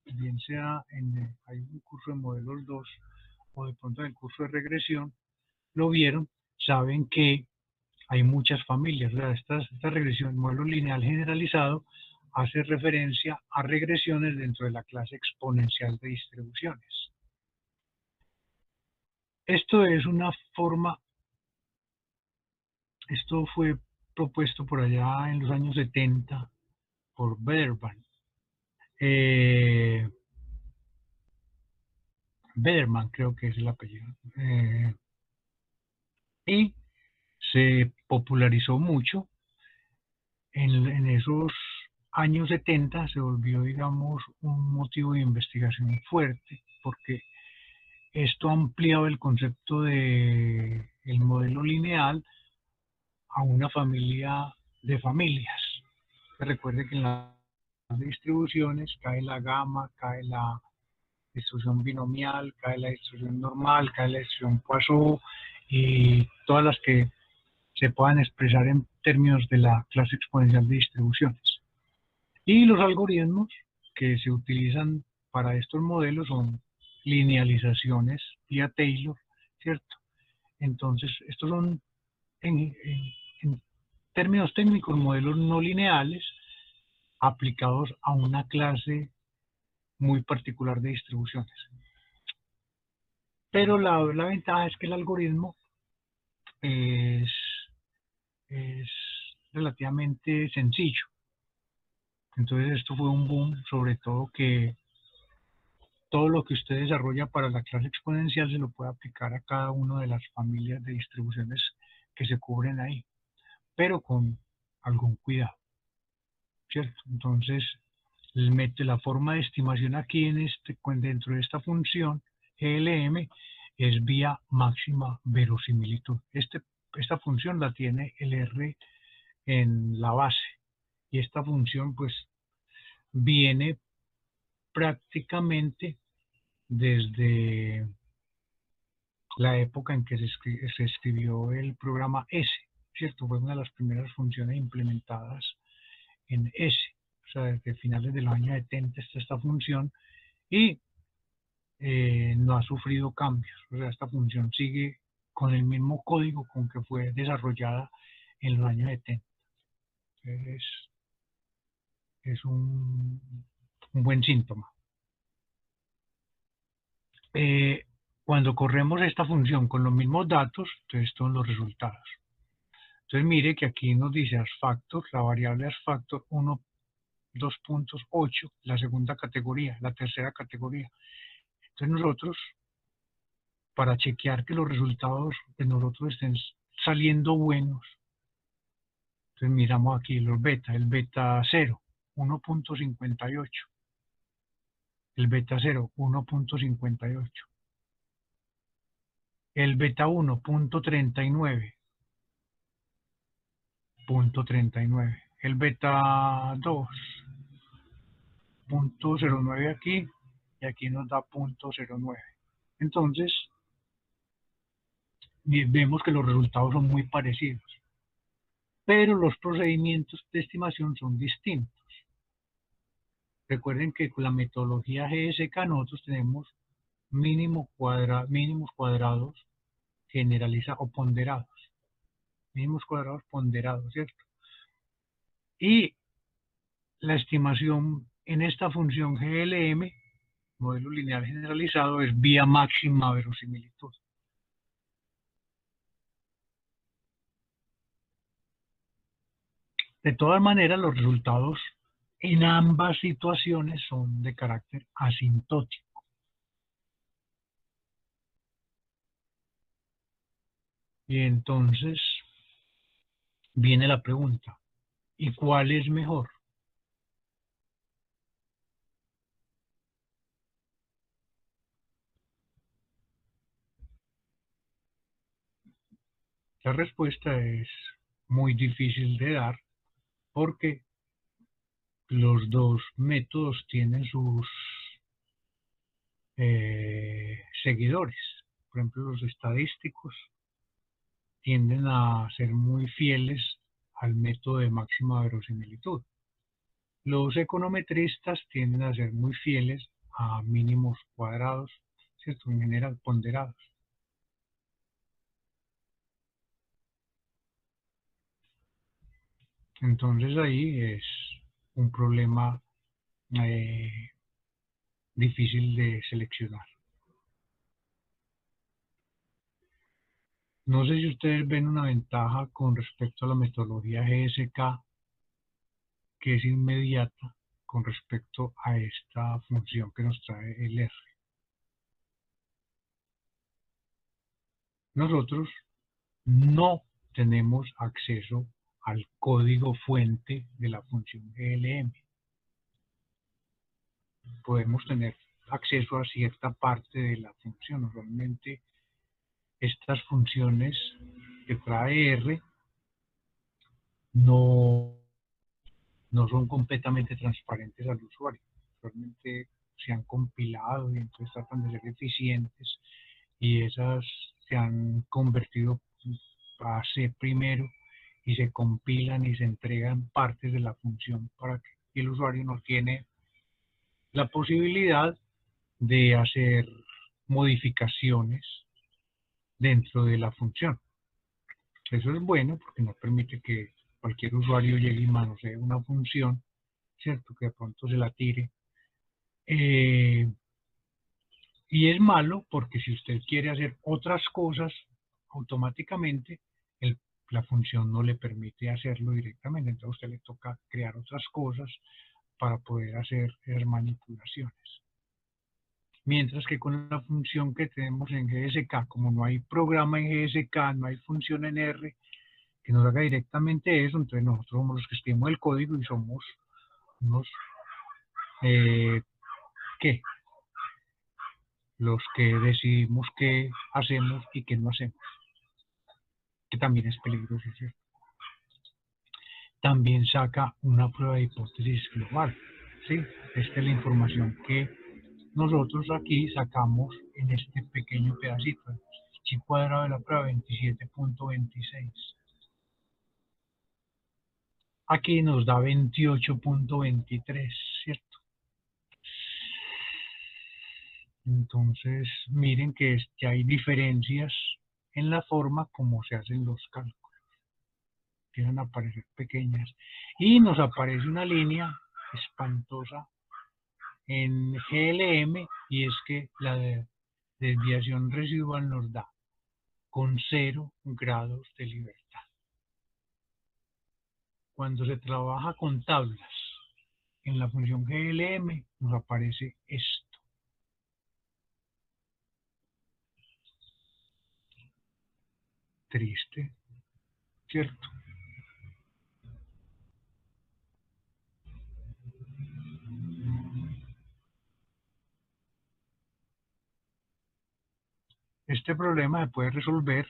bien sea hay un curso de modelos 2 o de pronto en el curso de regresión, lo vieron, saben que hay muchas familias. O sea, esta regresión, modelo lineal generalizado, hace referencia a regresiones dentro de la clase exponencial de distribuciones. Esto es una forma, esto fue propuesto por allá en los años 70 por Bederman. Bederman creo que es el apellido. Y se popularizó mucho. En esos años 70 se volvió, digamos, un motivo de investigación fuerte, porque esto ampliaba el concepto de el modelo lineal a una familia de familias. Recuerde que en las distribuciones cae la gama, cae la distribución binomial, cae la distribución normal, cae la distribución Poisson y todas las que se puedan expresar en términos de la clase exponencial de distribuciones. Y los algoritmos que se utilizan para estos modelos son linealizaciones vía Taylor, ¿cierto? Entonces, estos son, en términos técnicos, modelos no lineales aplicados a una clase muy particular de distribuciones. Pero la ventaja es que el algoritmo es relativamente sencillo. Entonces esto fue un boom, sobre todo que todo lo que usted desarrolla para la clase exponencial se lo puede aplicar a cada una de las familias de distribuciones que se cubren ahí, pero con algún cuidado, ¿cierto? Entonces, la forma de estimación aquí dentro de esta función GLM es vía máxima verosimilitud. Esta función la tiene el R en la base Y esta función pues viene prácticamente desde la época en que se escribió el programa S, ¿cierto? Fue una de las primeras funciones implementadas en S. O sea, desde finales de los años 70 está esta función y no ha sufrido cambios. O sea, esta función sigue con el mismo código con que fue desarrollada en los años 70. Entonces, es un buen síntoma. Cuando corremos esta función con los mismos datos, entonces estos son los resultados. Entonces mire que aquí nos dice asFactor, la variable asFactor 1, 2.8, la segunda categoría, la tercera categoría. Entonces nosotros, para chequear que los resultados de nosotros estén saliendo buenos, entonces miramos aquí los beta, el beta 0, 1.58, el beta 0, 1.58, el beta 1, 0.39, el beta 2, 0.09 aquí, y aquí nos da 0.09. Entonces, vemos que los resultados son muy parecidos, pero los procedimientos de estimación son distintos. Recuerden que con la metodología GSK nosotros tenemos mínimos cuadrados generalizados o ponderados. Mínimos cuadrados ponderados, ¿cierto? Y la estimación en esta función GLM, modelo lineal generalizado, es vía máxima verosimilitud. De todas maneras, los resultados en ambas situaciones son de carácter asintótico. Y entonces viene la pregunta, ¿y cuál es mejor? La respuesta es muy difícil de dar porque los dos métodos tienen sus seguidores. Por ejemplo, los estadísticos tienden a ser muy fieles al método de máxima verosimilitud. Los econometristas tienden a ser muy fieles a mínimos cuadrados, ¿cierto? En general, ponderados. Entonces ahí es un problema difícil de seleccionar. No sé si ustedes ven una ventaja con respecto a la metodología GSK, que es inmediata con respecto a esta función que nos trae el R. Nosotros no tenemos acceso al código fuente de la función GLM. Podemos tener acceso a cierta parte de la función. Normalmente estas funciones que trae R no son completamente transparentes al usuario. Realmente se han compilado y entonces tratan de ser eficientes y esas se han convertido a C primero y se compilan y se entregan partes de la función para que el usuario no tiene la posibilidad de hacer modificaciones dentro de la función. Eso es bueno porque nos permite que cualquier usuario llegue y manosee una función, ¿cierto? Que de pronto se la tire. Y es malo porque si usted quiere hacer otras cosas automáticamente, la función no le permite hacerlo directamente. Entonces a usted le toca crear otras cosas para poder hacer esas manipulaciones. Mientras que con la función que tenemos en GSK, como no hay programa en GSK, no hay función en R que nos haga directamente eso, entonces nosotros somos los que escribimos el código y somos unos, ¿qué? Los que decidimos qué hacemos y qué no hacemos, que también es peligroso, ¿cierto? también saca una prueba de hipótesis global. ¿Sí? Esta es la información que nosotros aquí sacamos en este pequeño pedacito. Chi cuadrado de la prueba 27.26. Aquí nos da 28.23, ¿cierto? Entonces, miren que hay diferencias en la forma como se hacen los cálculos. Empiezan a aparecer pequeñas. Y nos aparece una línea espantosa en GLM, y es que la desviación residual nos da con 0 grados de libertad. Cuando se trabaja con tablas en la función GLM, nos aparece esto. Triste, ¿cierto? Este problema se puede resolver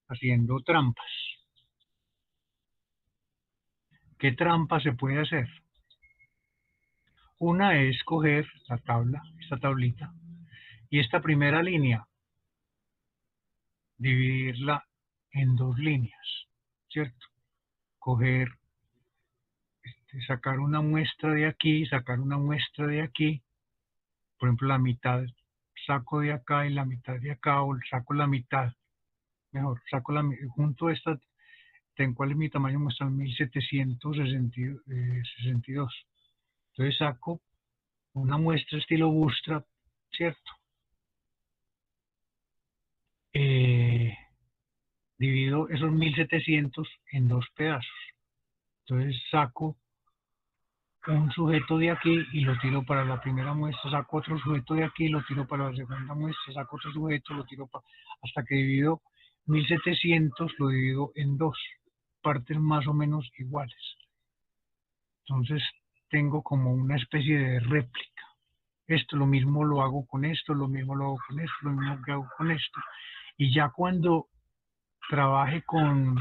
haciendo trampas. ¿Qué trampa se puede hacer? Una es coger la tabla, esta tablita, y esta primera línea, dividirla en dos líneas, ¿cierto? Coger, sacar una muestra de aquí, sacar una muestra de aquí, por ejemplo, la mitad saco de acá y la mitad de acá, o saco la mitad, mejor, saco junto a esta, ¿en cuál es mi tamaño? Muestra 1762. Entonces saco una muestra estilo Bootstrap, ¿cierto? Divido esos 1700 en dos pedazos. Entonces saco un sujeto de aquí y lo tiro para la primera muestra, saco otro sujeto de aquí y lo tiro para la segunda muestra, saco otro sujeto, lo tiro hasta que divido 1700, lo divido en dos partes más o menos iguales. Entonces tengo como una especie de réplica. Esto lo mismo lo hago con esto, lo mismo lo hago con esto, lo mismo que hago con esto. Y ya cuando trabaje con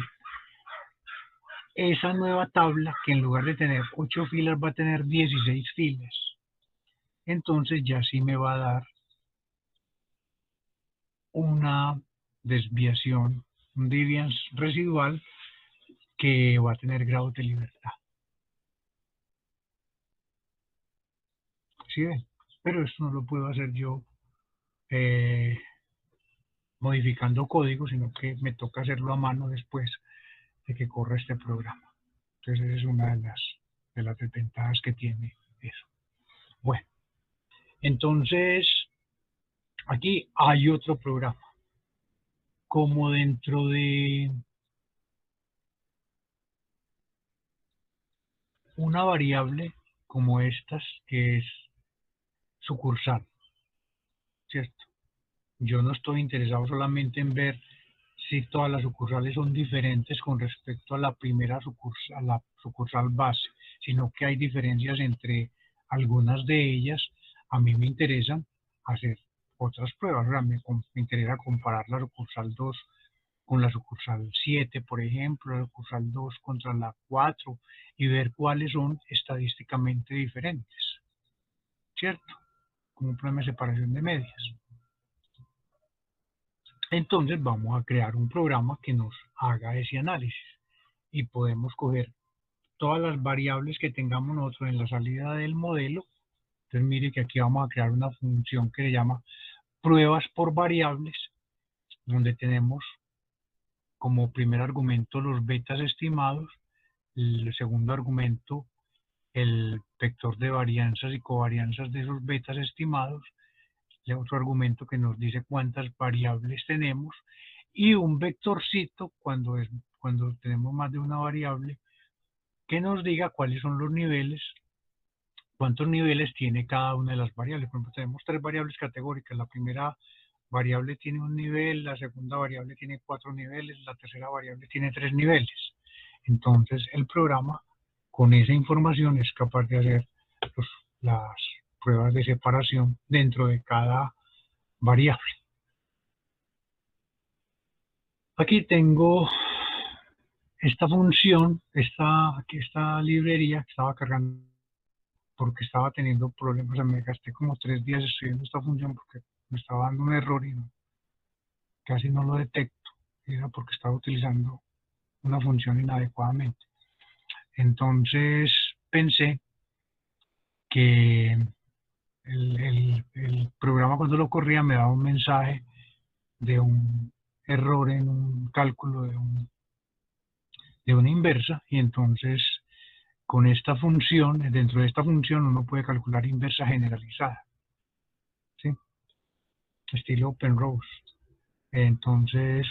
esa nueva tabla, que en lugar de tener 8 filas va a tener 16 filas, entonces ya sí me va a dar una desviación, un deviance residual que va a tener grados de libertad. ¿Sí ven? Pero esto no lo puedo hacer yo modificando código, sino que me toca hacerlo a mano después de que corra este programa. Entonces esa es una de las desventajas que tiene eso. Bueno, entonces aquí hay otro programa. Como dentro de una variable como estas, que es sucursal, ¿cierto? Yo no estoy interesado solamente en ver si todas las sucursales son diferentes con respecto a la primera sucursal, a la sucursal base, sino que hay diferencias entre algunas de ellas. A mí me interesan hacer otras pruebas, me interesa comparar la sucursal 2 con la sucursal 7, por ejemplo, la sucursal 2 contra la 4, y ver cuáles son estadísticamente diferentes, ¿cierto? Como un problema de separación de medias. Entonces vamos a crear un programa que nos haga ese análisis y podemos coger todas las variables que tengamos nosotros en la salida del modelo. Entonces mire que aquí vamos a crear una función que se llama pruebas por variables, donde tenemos como primer argumento los betas estimados, el segundo argumento el vector de varianzas y covarianzas de esos betas estimados, el otro argumento que nos dice cuántas variables tenemos, y un vectorcito cuando tenemos más de una variable que nos diga cuáles son los niveles, cuántos niveles tiene cada una de las variables. Por ejemplo, tenemos tres variables categóricas. La primera variable tiene un nivel, la segunda variable tiene 4 niveles, la tercera variable tiene 3 niveles. Entonces el programa con esa información es capaz de hacer las pruebas de separación dentro de cada variable. Aquí tengo esta función, esta librería que estaba cargando porque estaba teniendo problemas, o sea, me gasté como 3 días escribiendo esta función porque me estaba dando un error y casi no lo detecto, y era porque estaba utilizando una función inadecuadamente. Entonces pensé que el programa cuando lo corría me daba un mensaje de un error en un cálculo de una inversa, y entonces con esta función, dentro de esta función uno puede calcular inversa generalizada, ¿sí? Estilo Penrose. Entonces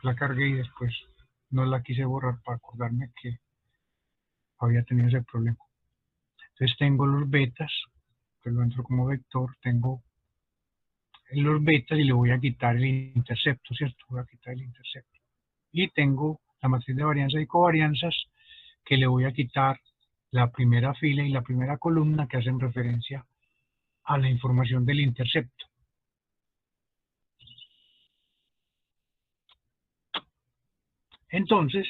la cargué y después no la quise borrar para acordarme que había tenido ese problema. Entonces tengo los betas, que lo entro como vector, tengo los betas y le voy a quitar el intercepto, ¿cierto? Voy a quitar el intercepto. Y tengo la matriz de varianzas y covarianzas que le voy a quitar la primera fila y la primera columna que hacen referencia a la información del intercepto. Entonces,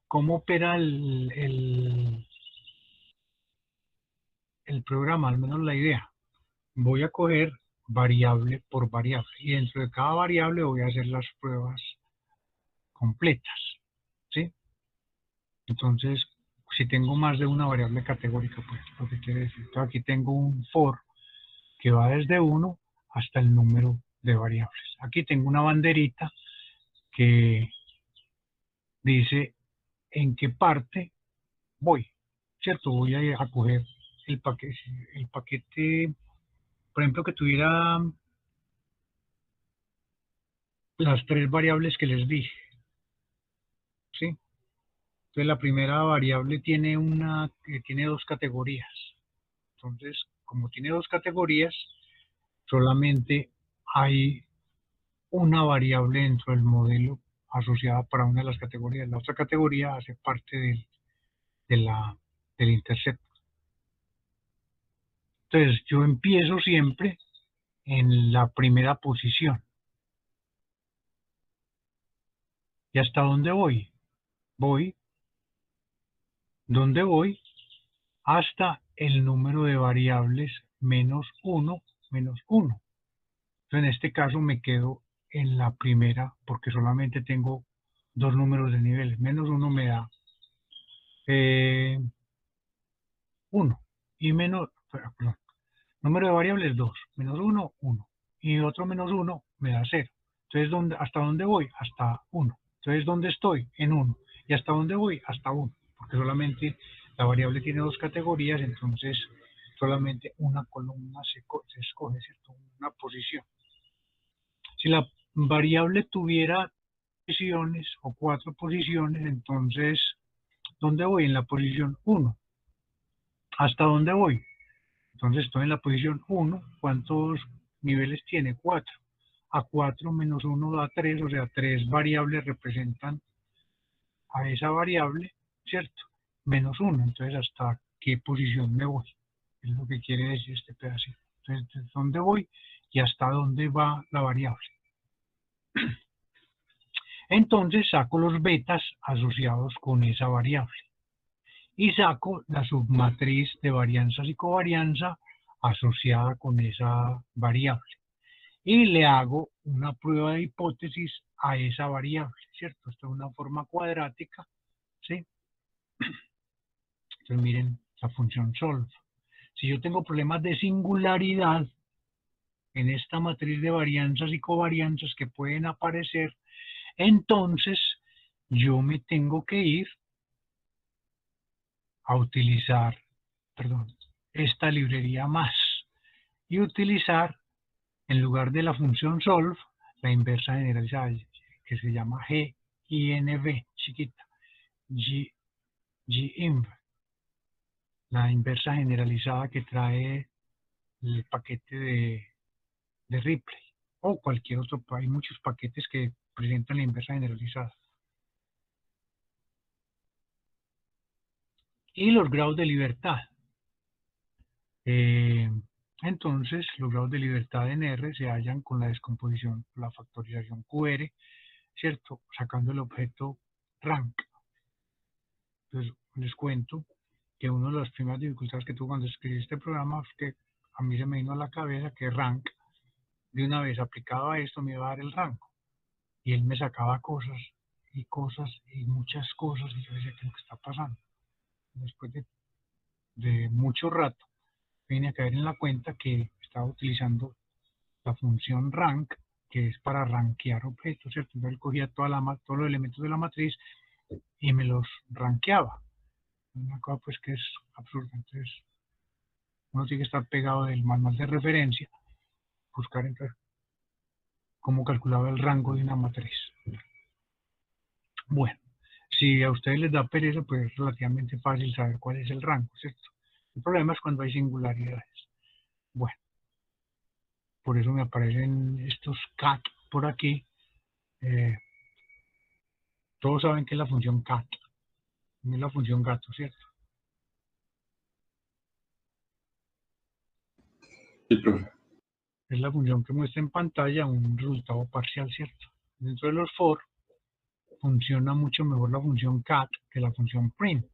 ¿cómo opera el programa? Al menos la idea. Voy a coger variable por variable y dentro de cada variable voy a hacer las pruebas completas, ¿sí? Entonces, si tengo más de una variable categórica, pues lo que quiere decir, que aquí tengo un for que va desde 1 hasta el número de variables. Aquí tengo una banderita que dice en qué parte voy, ¿cierto? Voy a coger el paquete, por ejemplo, que tuviera las 3 variables que les dije, ¿sí? Entonces la primera variable tiene 2 categorías. Entonces, como tiene 2 categorías, solamente hay una variable dentro del modelo asociada para una de las categorías. La otra categoría hace parte de del intercepto. Entonces, yo empiezo siempre en la primera posición. ¿Y hasta dónde voy? Voy, ¿dónde voy? Hasta el número de variables menos 1, menos 1. Entonces, en este caso me quedo en la primera porque solamente tengo 2 números de niveles. Menos 1 me da 1. Y menos, perdón, número de variables 2. Menos 1, 1. Y otro menos 1 me da 0. Entonces, ¿hasta dónde voy? Hasta 1. Entonces, ¿dónde estoy? En 1. ¿Y hasta dónde voy? Hasta 1. Porque solamente la variable tiene 2 categorías, entonces solamente una columna se escoge, ¿cierto? Una posición. Si la variable tuviera posiciones o 4 posiciones, entonces, ¿dónde voy? En la posición 1. ¿Hasta dónde voy? Entonces estoy en la posición 1. ¿Cuántos niveles tiene? 4. A 4 menos 1 da 3, o sea, 3 variables representan a esa variable, ¿cierto? Menos 1. Entonces, ¿hasta qué posición me voy? Es lo que quiere decir este pedacito. Entonces, ¿dónde voy? Y hasta dónde va la variable. Entonces saco los betas asociados con esa variable y saco la submatriz de varianzas y covarianza asociada con esa variable y le hago una prueba de hipótesis a esa variable, ¿cierto? Esto es una forma cuadrática, ¿sí? Entonces miren la función solve. Si yo tengo problemas de singularidad en esta matriz de varianzas y covarianzas que pueden aparecer, entonces yo me tengo que ir a utilizar, perdón, esta librería más y utilizar en lugar de la función solve la inversa generalizada que se llama GINV chiquita, GINV, la inversa generalizada que trae el paquete de Ripley o cualquier otro, hay muchos paquetes que presentan la inversa generalizada. Y los grados de libertad. Eh, entonces, los grados de libertad en R se hallan con la descomposición, la factorización QR, ¿cierto? Sacando el objeto rank. Entonces, les cuento que una de las primeras dificultades que tuve cuando escribí este programa es que a mí se me vino a la cabeza que rank, de una vez aplicado a esto, me iba a dar el rango. Y él me sacaba cosas y muchas cosas, y yo decía, ¿qué es lo que está pasando? Después de mucho rato, vine a caer en la cuenta que estaba utilizando la función rank, que es para rankear objetos, ¿cierto? Entonces él cogía todos los elementos de la matriz y me los rankeaba. Una cosa pues que es absurda. Entonces uno tiene que estar pegado del manual de referencia, buscar entonces cómo calculaba el rango de una matriz. Bueno, si a ustedes les da pereza, pues es relativamente fácil saber cuál es el rango, ¿cierto? El problema es cuando hay singularidades. Bueno, por eso me aparecen estos cat por aquí. Eh, Todos saben que es la función cat, no es la función gato, ¿cierto? Sí, profe. Es la función que muestra en pantalla un resultado parcial, ¿cierto? Dentro de los for funciona mucho mejor la función cat que la función print.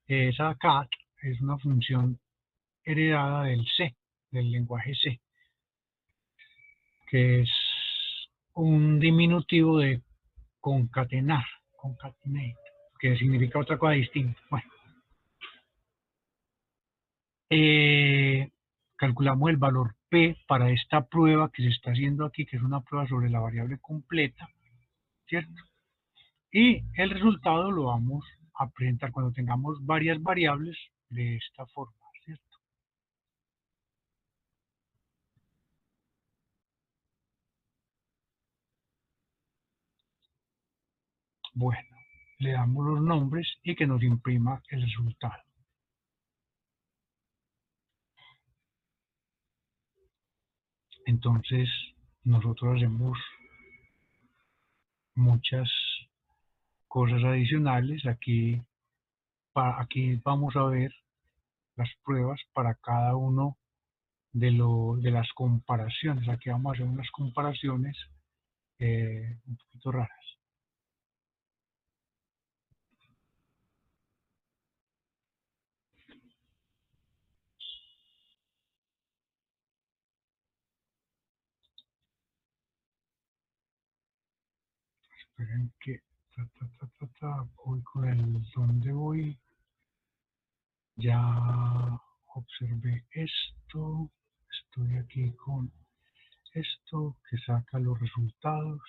Esa cat es una función heredada del C, del lenguaje C, que es un diminutivo de concatenar, concatenate, que significa otra cosa distinta. Bueno, calculamos el valor P para esta prueba que se está haciendo aquí, que es una prueba sobre la variable completa, ¿cierto? Y el resultado lo vamos a presentar cuando tengamos varias variables de esta forma, ¿cierto? Bueno, le damos los nombres y que nos imprima el resultado. Entonces, nosotros hacemos muchas cosas adicionales. Aquí vamos a ver las pruebas para cada uno de las comparaciones. Aquí vamos a hacer unas comparaciones un poquito raras. Esperen que voy con el donde voy. Ya observé esto. Estoy aquí con esto que saca los resultados.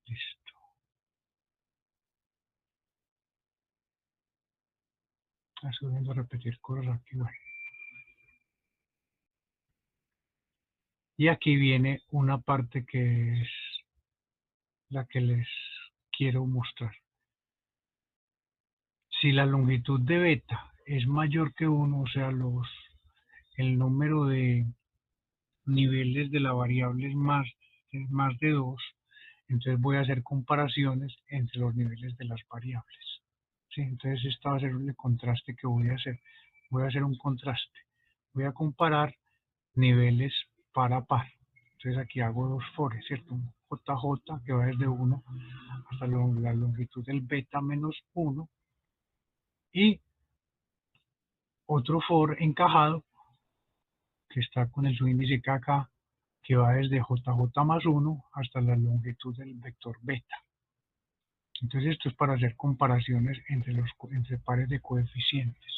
Listo. Estoy viendo repetir cosas aquí. Bueno. Y aquí viene una parte que es la que les quiero mostrar. Si la longitud de beta es mayor que 1, o sea, el número de niveles de la variable es más de 2, entonces voy a hacer comparaciones entre los niveles de las variables. ¿Sí? Entonces este va a ser el contraste que voy a hacer. Voy a hacer un contraste. Voy a comparar niveles par a par. Entonces aquí hago dos fores, ¿cierto? Un JJ que va desde 1 hasta la longitud del beta menos 1 y otro for encajado que está con el subíndice KK que va desde JJ más 1 hasta la longitud del vector beta. Entonces esto es para hacer comparaciones entre pares de coeficientes.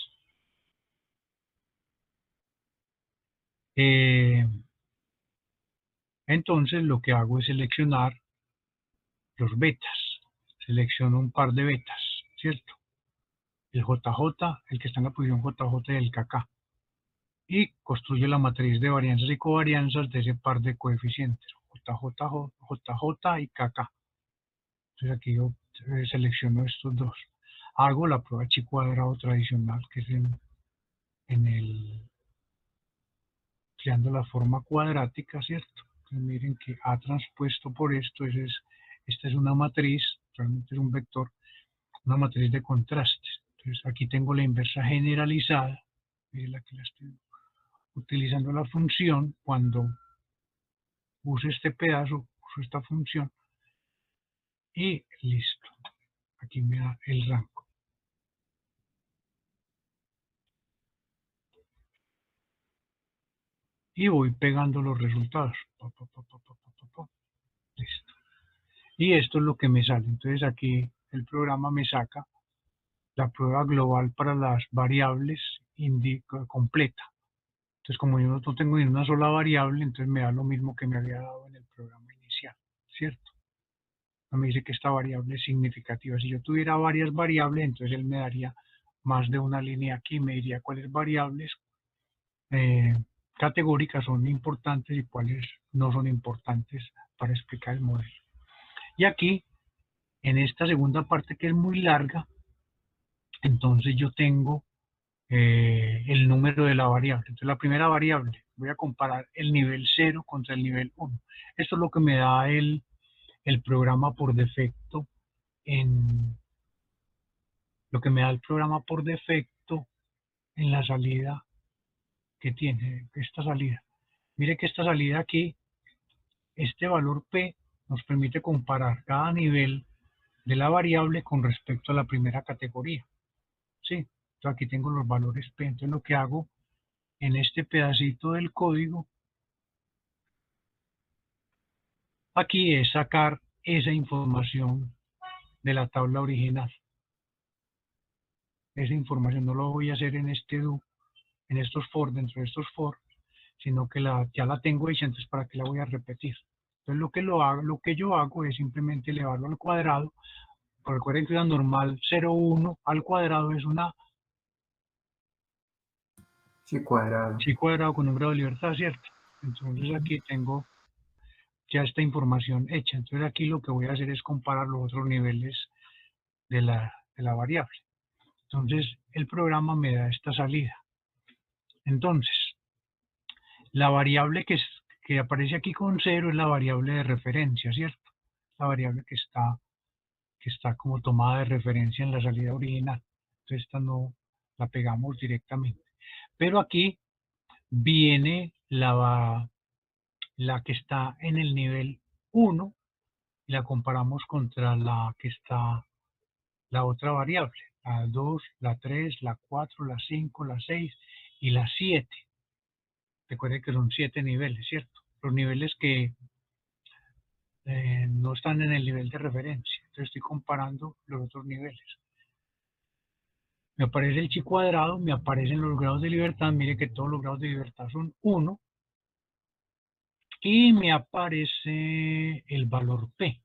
Entonces lo que hago es seleccionar los betas. Selecciono un par de betas, ¿cierto? El JJ, el que está en la posición JJ y el KK. Y construyo la matriz de varianzas y covarianzas de ese par de coeficientes, JJ y KK. Entonces aquí yo selecciono estos dos. Hago la prueba chi cuadrado tradicional, que es en el creando la forma cuadrática, ¿cierto? Entonces miren que A transpuesto por esto, esta es una matriz, realmente es un vector, una matriz de contrastes. Entonces aquí tengo la inversa generalizada, miren la que la estoy utilizando la función, cuando use este pedazo, uso esta función y listo. Aquí me da el rango. y voy pegando los resultados. Listo. Y esto es lo que me sale. Entonces aquí el programa me saca la prueba global para las variables completa. Entonces, como yo no tengo ni una sola variable, entonces me da lo mismo que me había dado en el programa inicial, ¿cierto? No me dice que esta variable es significativa. Si yo tuviera varias variables, entonces él me daría más de una línea aquí, me diría cuáles variables eh, categóricas son importantes y cuáles no son importantes para explicar el modelo. Y aquí, en esta segunda parte que es muy larga, entonces yo tengo el número de la variable. Entonces la primera variable, voy a comparar el nivel 0 contra el nivel 1. Esto es lo que me da el programa por defecto en lo que me da el programa por defecto en la salida que tiene, esta salida. Mire que esta salida aquí, este valor P nos permite comparar cada nivel de la variable con respecto a la primera categoría. ¿Sí? Entonces aquí tengo los valores P. Entonces lo que hago en este pedacito del código aquí es sacar esa información de la tabla original. Esa información no lo voy a hacer en este do, en estos for, dentro de estos for, sino que ya la tengo hecha, entonces para qué la voy a repetir. Entonces lo que yo hago es simplemente elevarlo al cuadrado. Pero recuerden que una normal 0,1 al cuadrado es una Sí, cuadrado. sí cuadrado con un grado de libertad, ¿cierto? Entonces aquí tengo ya esta información hecha. Entonces aquí lo que voy a hacer es comparar los otros niveles de la variable. Entonces el programa me da esta salida. Entonces, la variable que aparece aquí con 0 es la variable de referencia, ¿cierto? La variable que está como tomada de referencia en la salida original. Entonces esta no la pegamos directamente. Pero aquí viene la que está en el nivel 1 y la comparamos contra la que está la otra variable, la 2, la 3, la 4, la 5, la 6 y la 7. Recuerden que son 7 niveles, ¿cierto? Los niveles que no están en el nivel de referencia. Entonces estoy comparando los otros niveles. Me aparece el chi cuadrado, me aparecen los grados de libertad. Mire que todos los grados de libertad son 1. Y me aparece el valor P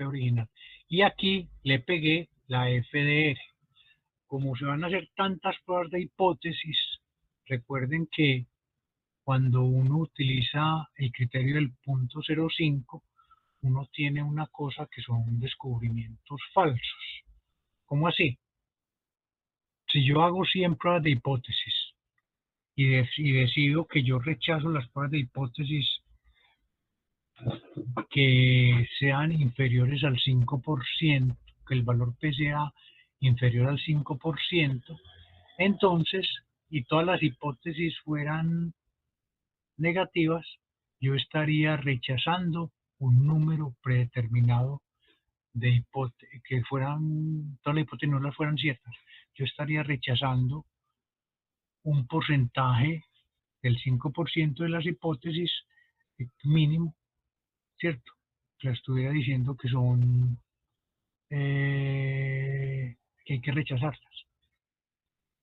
original. Y aquí le pegué la FDR. Como se van a hacer tantas pruebas de hipótesis, recuerden que cuando uno utiliza el criterio del punto 0,5, uno tiene una cosa que son descubrimientos falsos. ¿Cómo así? Si yo hago 100 pruebas de hipótesis y decido que yo rechazo las pruebas de hipótesis que sean inferiores al 5%, que el valor P sea inferior al 5%, entonces, y todas las hipótesis fueran negativas, yo estaría rechazando un número predeterminado de hipótesis, que fueran, todas las hipótesis no las fueran ciertas, yo estaría rechazando un porcentaje del 5% de las hipótesis mínimo, ¿cierto? Le estuviera diciendo que son, que hay que rechazarlas.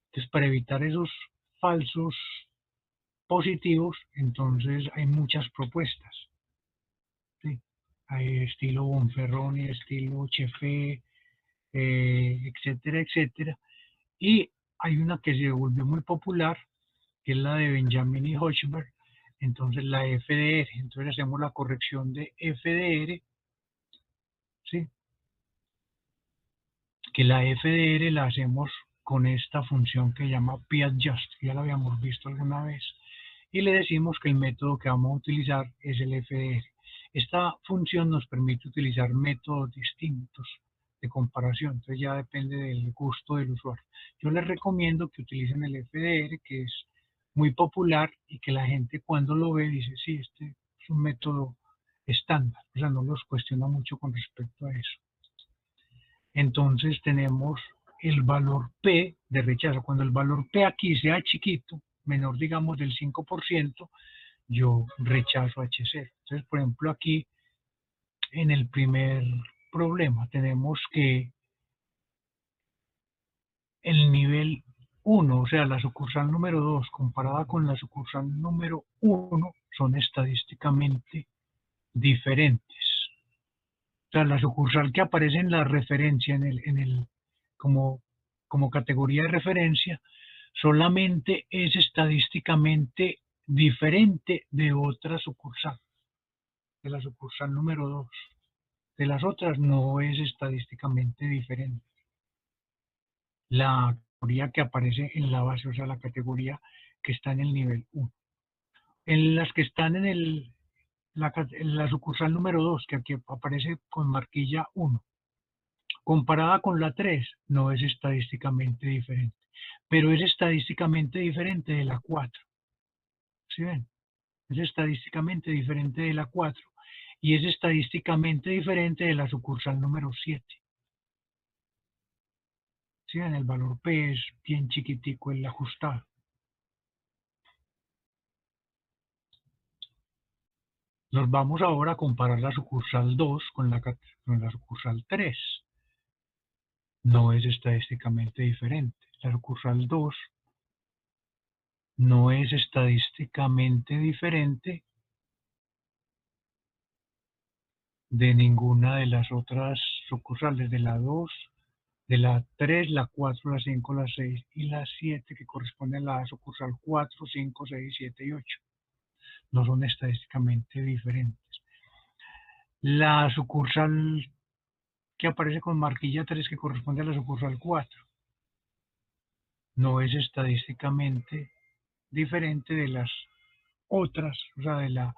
Entonces, para evitar esos falsos positivos, entonces hay muchas propuestas, ¿sí? Hay estilo Bonferroni, estilo Chefe, etcétera, etcétera. Y hay una que se volvió muy popular, que es la de Benjamin y Hochberg, entonces la FDR. Entonces hacemos la corrección de FDR, ¿sí? Que la FDR la hacemos con esta función que se llama p-adjust, ya la habíamos visto alguna vez, y le decimos que el método que vamos a utilizar es el FDR. Esta función nos permite utilizar métodos distintos de comparación, entonces ya depende del gusto del usuario. Yo les recomiendo que utilicen el FDR, que es muy popular y que la gente cuando lo ve dice, sí, este es un método estándar, o sea, no los cuestiona mucho con respecto a eso. Entonces tenemos el valor P de rechazo. Cuando el valor P aquí sea chiquito, menor, digamos, del 5%, yo rechazo H0. Entonces, por ejemplo, aquí en el primer problema tenemos que el nivel 1, o sea, la sucursal número 2 comparada con la sucursal número 1 son estadísticamente diferentes. O sea, la sucursal que aparece en la referencia, como, como categoría de referencia, solamente es estadísticamente diferente de otra sucursal, de la sucursal número 2. De las otras no es estadísticamente diferente. La categoría que aparece en la base, o sea, la categoría que está en el nivel 1. En las que están en la sucursal número 2, que aquí aparece con marquilla 1, comparada con la 3, no es estadísticamente diferente, pero es estadísticamente diferente de la 4. ¿Sí ven? Es estadísticamente diferente de la 4 y es estadísticamente diferente de la sucursal número 7. ¿Sí ven? El valor P es bien chiquitico, el ajustado. Nos vamos ahora a comparar la sucursal 2 con la sucursal 3. No es estadísticamente diferente. La sucursal 2 no es estadísticamente diferente de ninguna de las otras sucursales, de la 2, de la 3, la 4, la 5, la 6 y la 7, que corresponden a la sucursal 4, 5, 6, 7 y 8. No son estadísticamente diferentes. La sucursal que aparece con marquilla 3, que corresponde a la sucursal 4, no es estadísticamente diferente de las otras, o sea, de la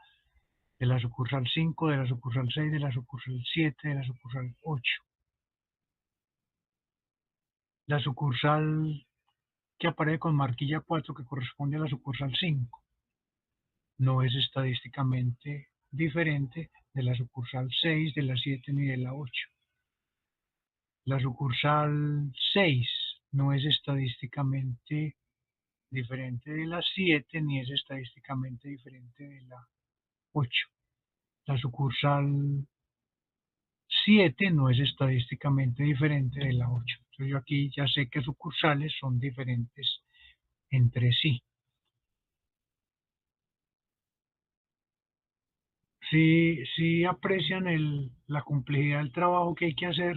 sucursal 5, de la sucursal 6, de la sucursal 7, de la sucursal 8. La sucursal que aparece con marquilla 4, que corresponde a la sucursal 5, no es estadísticamente diferente de la sucursal 6, de la 7 ni de la 8. La sucursal 6 no es estadísticamente diferente de la 7 ni es estadísticamente diferente de la 8. La sucursal 7 no es estadísticamente diferente de la 8. Entonces yo aquí ya sé que sucursales son diferentes entre sí. Sí aprecian la complejidad del trabajo que hay que hacer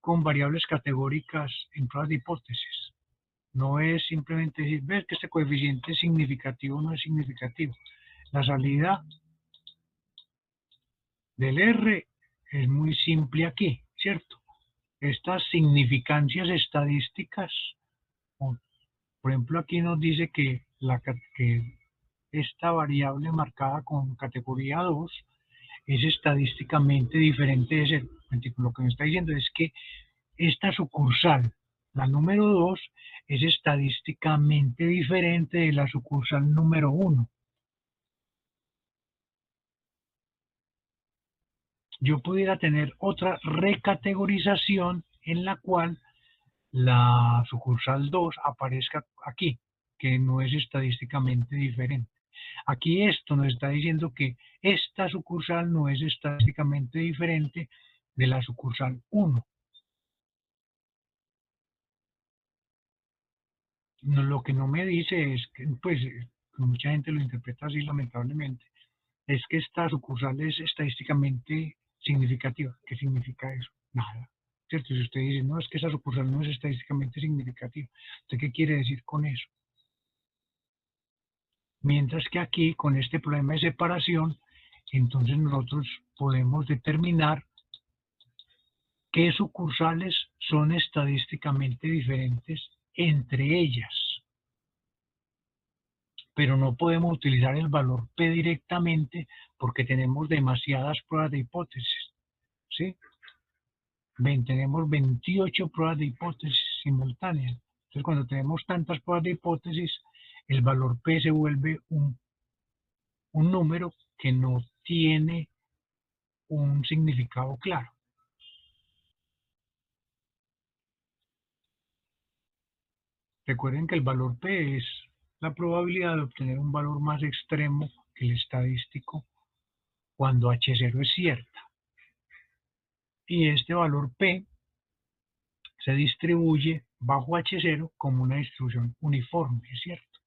con variables categóricas en pruebas de hipótesis. No es simplemente decir, ves que este coeficiente es significativo o no es significativo. La salida del R es muy simple aquí, ¿cierto? Estas significancias estadísticas, por ejemplo, aquí nos dice que esta variable marcada con categoría 2 es estadísticamente diferente de ese. Lo que me está diciendo es que esta sucursal, la número 2, es estadísticamente diferente de la sucursal número 1. Yo pudiera tener otra recategorización en la cual la sucursal 2 aparezca aquí, que no es estadísticamente diferente. Aquí esto nos está diciendo que esta sucursal no es estadísticamente diferente de la sucursal 1. Lo que no me dice es que, pues, mucha gente lo interpreta así lamentablemente, es que esta sucursal es estadísticamente significativa. ¿Qué significa eso? Nada. ¿Cierto? Si usted dice, no, es que esa sucursal no es estadísticamente significativa, ¿usted qué quiere decir con eso? Mientras que aquí, con este problema de separación, entonces nosotros podemos determinar qué sucursales son estadísticamente diferentes entre ellas. Pero no podemos utilizar el valor P directamente porque tenemos demasiadas pruebas de hipótesis. ¿Sí? Tenemos 28 pruebas de hipótesis simultáneas. Entonces, cuando tenemos tantas pruebas de hipótesis, el valor P se vuelve un número que no tiene un significado claro. Recuerden que el valor P es la probabilidad de obtener un valor más extremo que el estadístico cuando H0 es cierta. Y este valor P se distribuye bajo H0 como una distribución uniforme, ¿es cierto?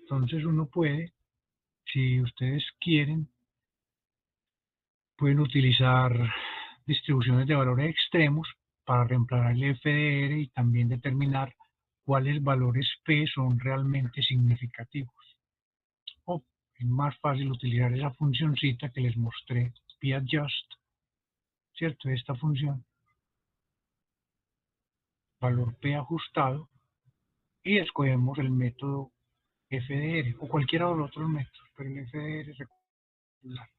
Entonces uno puede, si ustedes quieren, pueden utilizar distribuciones de valores extremos para reemplazar el FDR y también determinar cuáles valores P son realmente significativos. O es más fácil utilizar esa funcioncita que les mostré, PAdjust, ¿cierto? Esta función, valor P ajustado, y escogemos el método FDR o cualquiera de los otros métodos, pero el FDR es regular.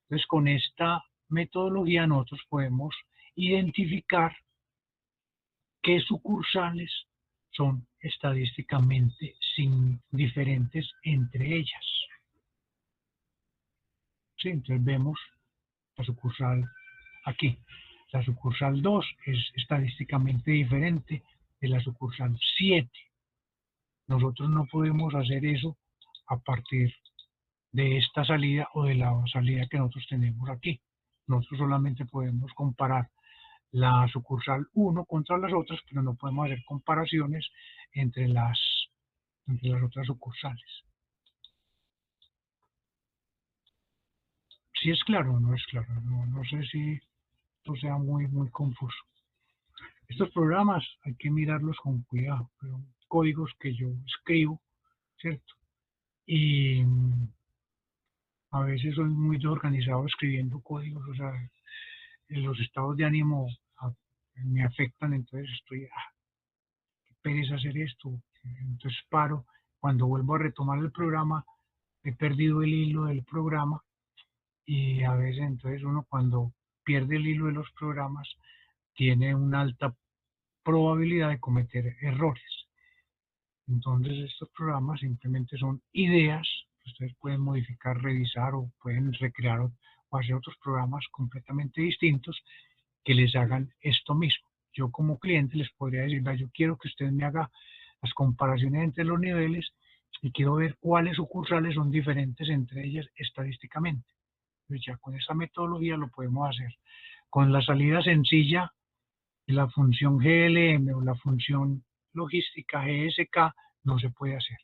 Entonces, con esta metodología nosotros podemos identificar qué sucursales son estadísticamente diferentes entre ellas. ¿Sí? Entonces vemos la sucursal aquí. La sucursal 2 es estadísticamente diferente de la sucursal 7. Nosotros no podemos hacer eso a partir de esta salida o de la salida que nosotros tenemos aquí. Nosotros solamente podemos comparar la sucursal 1 contra las otras, pero no podemos hacer comparaciones entre las otras sucursales. Si es claro o no es claro, no sé si esto sea muy confuso. Estos programas hay que mirarlos con cuidado, pero códigos que yo escribo, ¿cierto? Y a veces soy muy desorganizado escribiendo códigos, o sea, los estados de ánimo me afectan, entonces estoy, qué pereza hacer esto, entonces paro. Cuando vuelvo a retomar el programa, he perdido el hilo del programa y a veces entonces uno cuando pierde el hilo de los programas tiene una alta probabilidad de cometer errores. Entonces estos programas simplemente son ideas que ustedes pueden modificar, revisar o pueden recrear o hacer otros programas completamente distintos que les hagan esto mismo. Yo como cliente les podría decir, yo quiero que usted me haga las comparaciones entre los niveles y quiero ver cuáles sucursales son diferentes entre ellas estadísticamente. Pues ya con esta metodología lo podemos hacer. Con la salida sencilla de la función GLM o la función logística GSK no se puede hacer.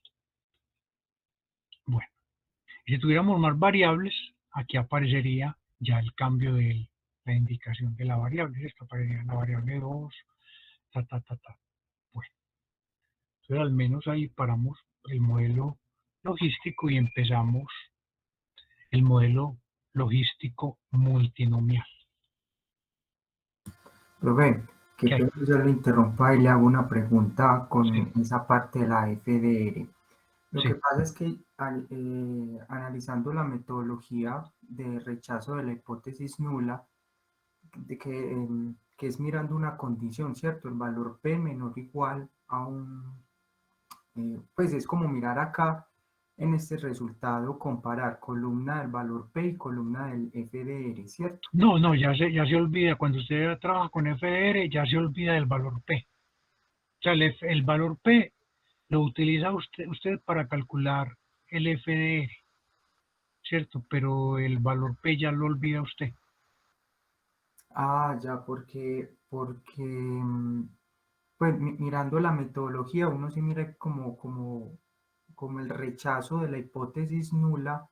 Bueno, y si tuviéramos más variables, aquí aparecería ya el cambio de la indicación de la variable. Esto aparecería la variable 2, ta. Bueno, entonces al menos ahí paramos el modelo logístico y empezamos el modelo logístico multinomial. Profe, que ¿Qué hay? pena yo le interrumpa y le hago una pregunta Sí, con esa parte de la FDR. Lo que sí. pasa es que analizando la metodología de rechazo de la hipótesis nula, que es mirando una condición, ¿cierto? El valor P menor o igual a pues es como mirar acá en este resultado, comparar columna del valor P y columna del FDR, ¿cierto? No, ya se olvida. Cuando usted trabaja con FDR, ya se olvida del valor P. O sea, el valor P lo utiliza usted para calcular el FDR, ¿cierto? Pero el valor P ya lo olvida usted. Ah, ya, pues mirando la metodología, uno sí mira como el rechazo de la hipótesis nula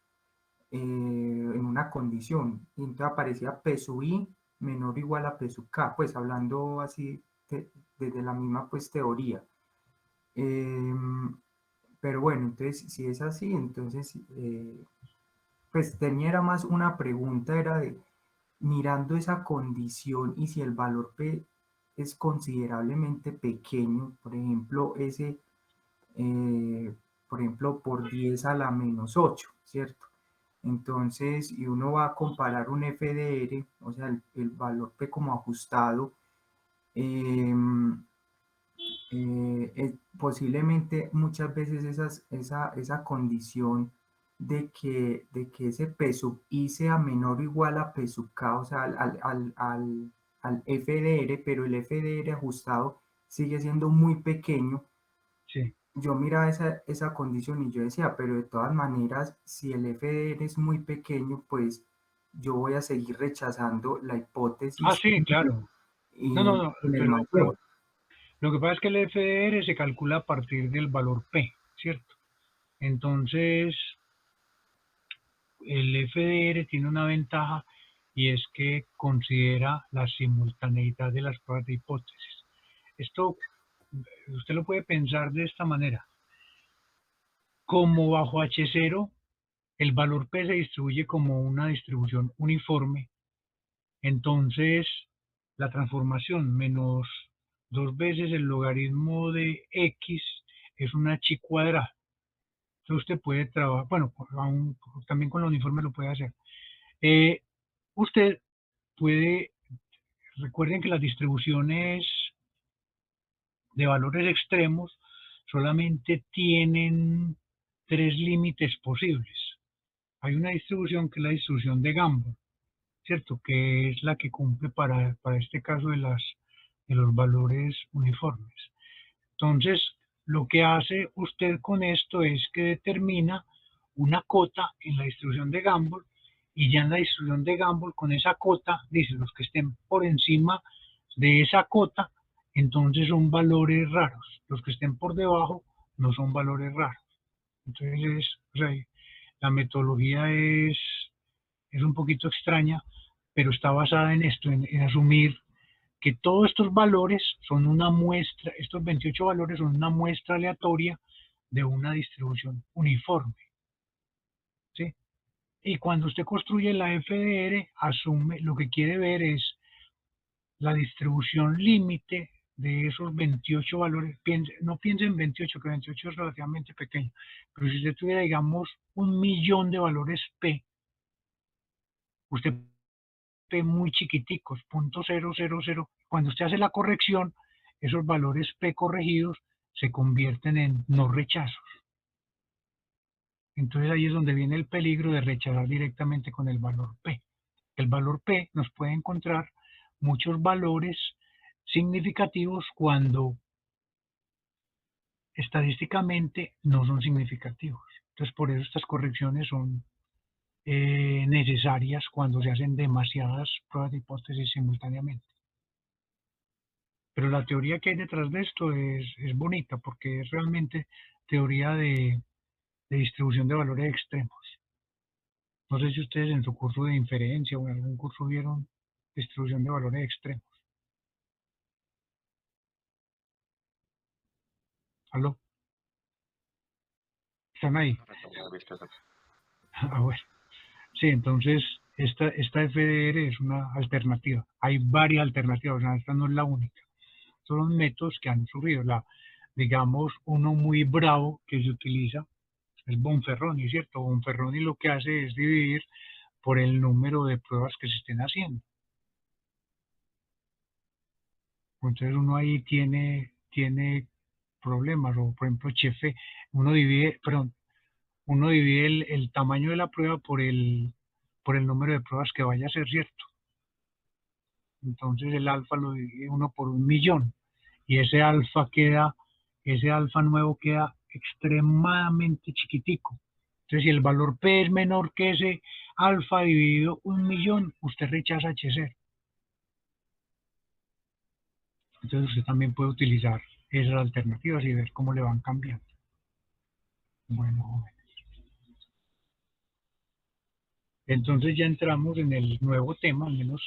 en una condición. Y entonces aparecía P sub I menor o igual a P sub K, pues hablando así desde la misma pues teoría. Em, pero bueno, entonces si es así, entonces pues tenía era más una pregunta, era de mirando esa condición y si el valor P es considerablemente pequeño, por ejemplo, eh, por ejemplo, por 10 a la menos 8, ¿cierto? Entonces, y uno va a comparar un FDR, o sea, el valor P como ajustado, eh, posiblemente muchas veces esa condición de que ese P sub I sea menor o igual a P sub K, o sea, al FDR, pero el FDR ajustado sigue siendo muy pequeño. Sí. yo miraba esa condición y yo decía, pero de todas maneras, si el FDR es muy pequeño, pues yo voy a seguir rechazando la Ah, hipótesis sí, claro. No, no, no, en el pero mayor. lo que pasa es que el FDR se calcula a partir del valor P, ¿cierto? Entonces, el FDR tiene una ventaja y es que considera la simultaneidad de las pruebas de hipótesis. Esto usted lo puede pensar de esta manera. Como bajo H0 el valor P se distribuye como una distribución uniforme, entonces la transformación menos dos veces el logaritmo de X es una chi cuadrada. Entonces usted puede trabajar, bueno, también con la uniforme lo puede hacer. Eh, Usted puede, recuerden que las distribuciones de valores extremos solamente tienen tres límites posibles. Hay una distribución que es la distribución de Gumbel, ¿cierto? Que es la que cumple para este caso de los valores uniformes. Entonces, lo que hace usted con esto es que determina una cota en la distribución de Gumbel y ya en la distribución de Gumbel con esa cota, dice los que estén por encima de esa cota, entonces son valores raros. Los que estén por debajo no son valores raros. Entonces, o sea, la metodología es un poquito extraña, pero está basada en esto, en asumir que todos estos valores son una muestra, estos 28 valores son una muestra aleatoria de una distribución uniforme, ¿sí? Y cuando usted construye la FDR, asume, lo que quiere ver es la distribución límite de esos 28 valores. No piense en 28, que 28 es relativamente pequeño, pero si usted tuviera, digamos, 1.000.000 de valores P, usted P muy chiquiticos, 0.000. Cuando usted hace la corrección, esos valores P corregidos se convierten en no rechazos. Entonces ahí es donde viene el peligro de rechazar directamente con el valor P. El valor P nos puede encontrar muchos valores significativos cuando estadísticamente no son significativos. Entonces por eso estas correcciones son necesarias cuando se hacen demasiadas pruebas de hipótesis simultáneamente. Pero la teoría que hay detrás de esto es bonita porque es realmente teoría de distribución de valores extremos. No sé si ustedes en su curso de inferencia o en algún curso vieron distribución de valores extremos. ¿Aló? ¿Están ahí? Ah, bueno. Sí, entonces esta FDR es una alternativa. Hay varias alternativas, o sea, esta no es la única. Son los métodos que han surgido. Digamos, uno muy bravo que se utiliza es Bonferroni, ¿cierto? Bonferroni lo que hace es dividir por el número de pruebas que se estén haciendo. Entonces uno ahí tiene problemas, o por ejemplo, Chefe, uno divide el tamaño de la prueba por el número de pruebas que vaya a ser, ¿cierto? Entonces el alfa lo divide uno por 1.000.000 y ese alfa nuevo queda extremadamente chiquitico. Entonces si el valor P es menor que ese alfa dividido 1.000.000, usted rechaza H0. Entonces usted también puede utilizar esas alternativas y ver cómo le van cambiando. Bueno, entonces ya entramos en el nuevo tema, al menos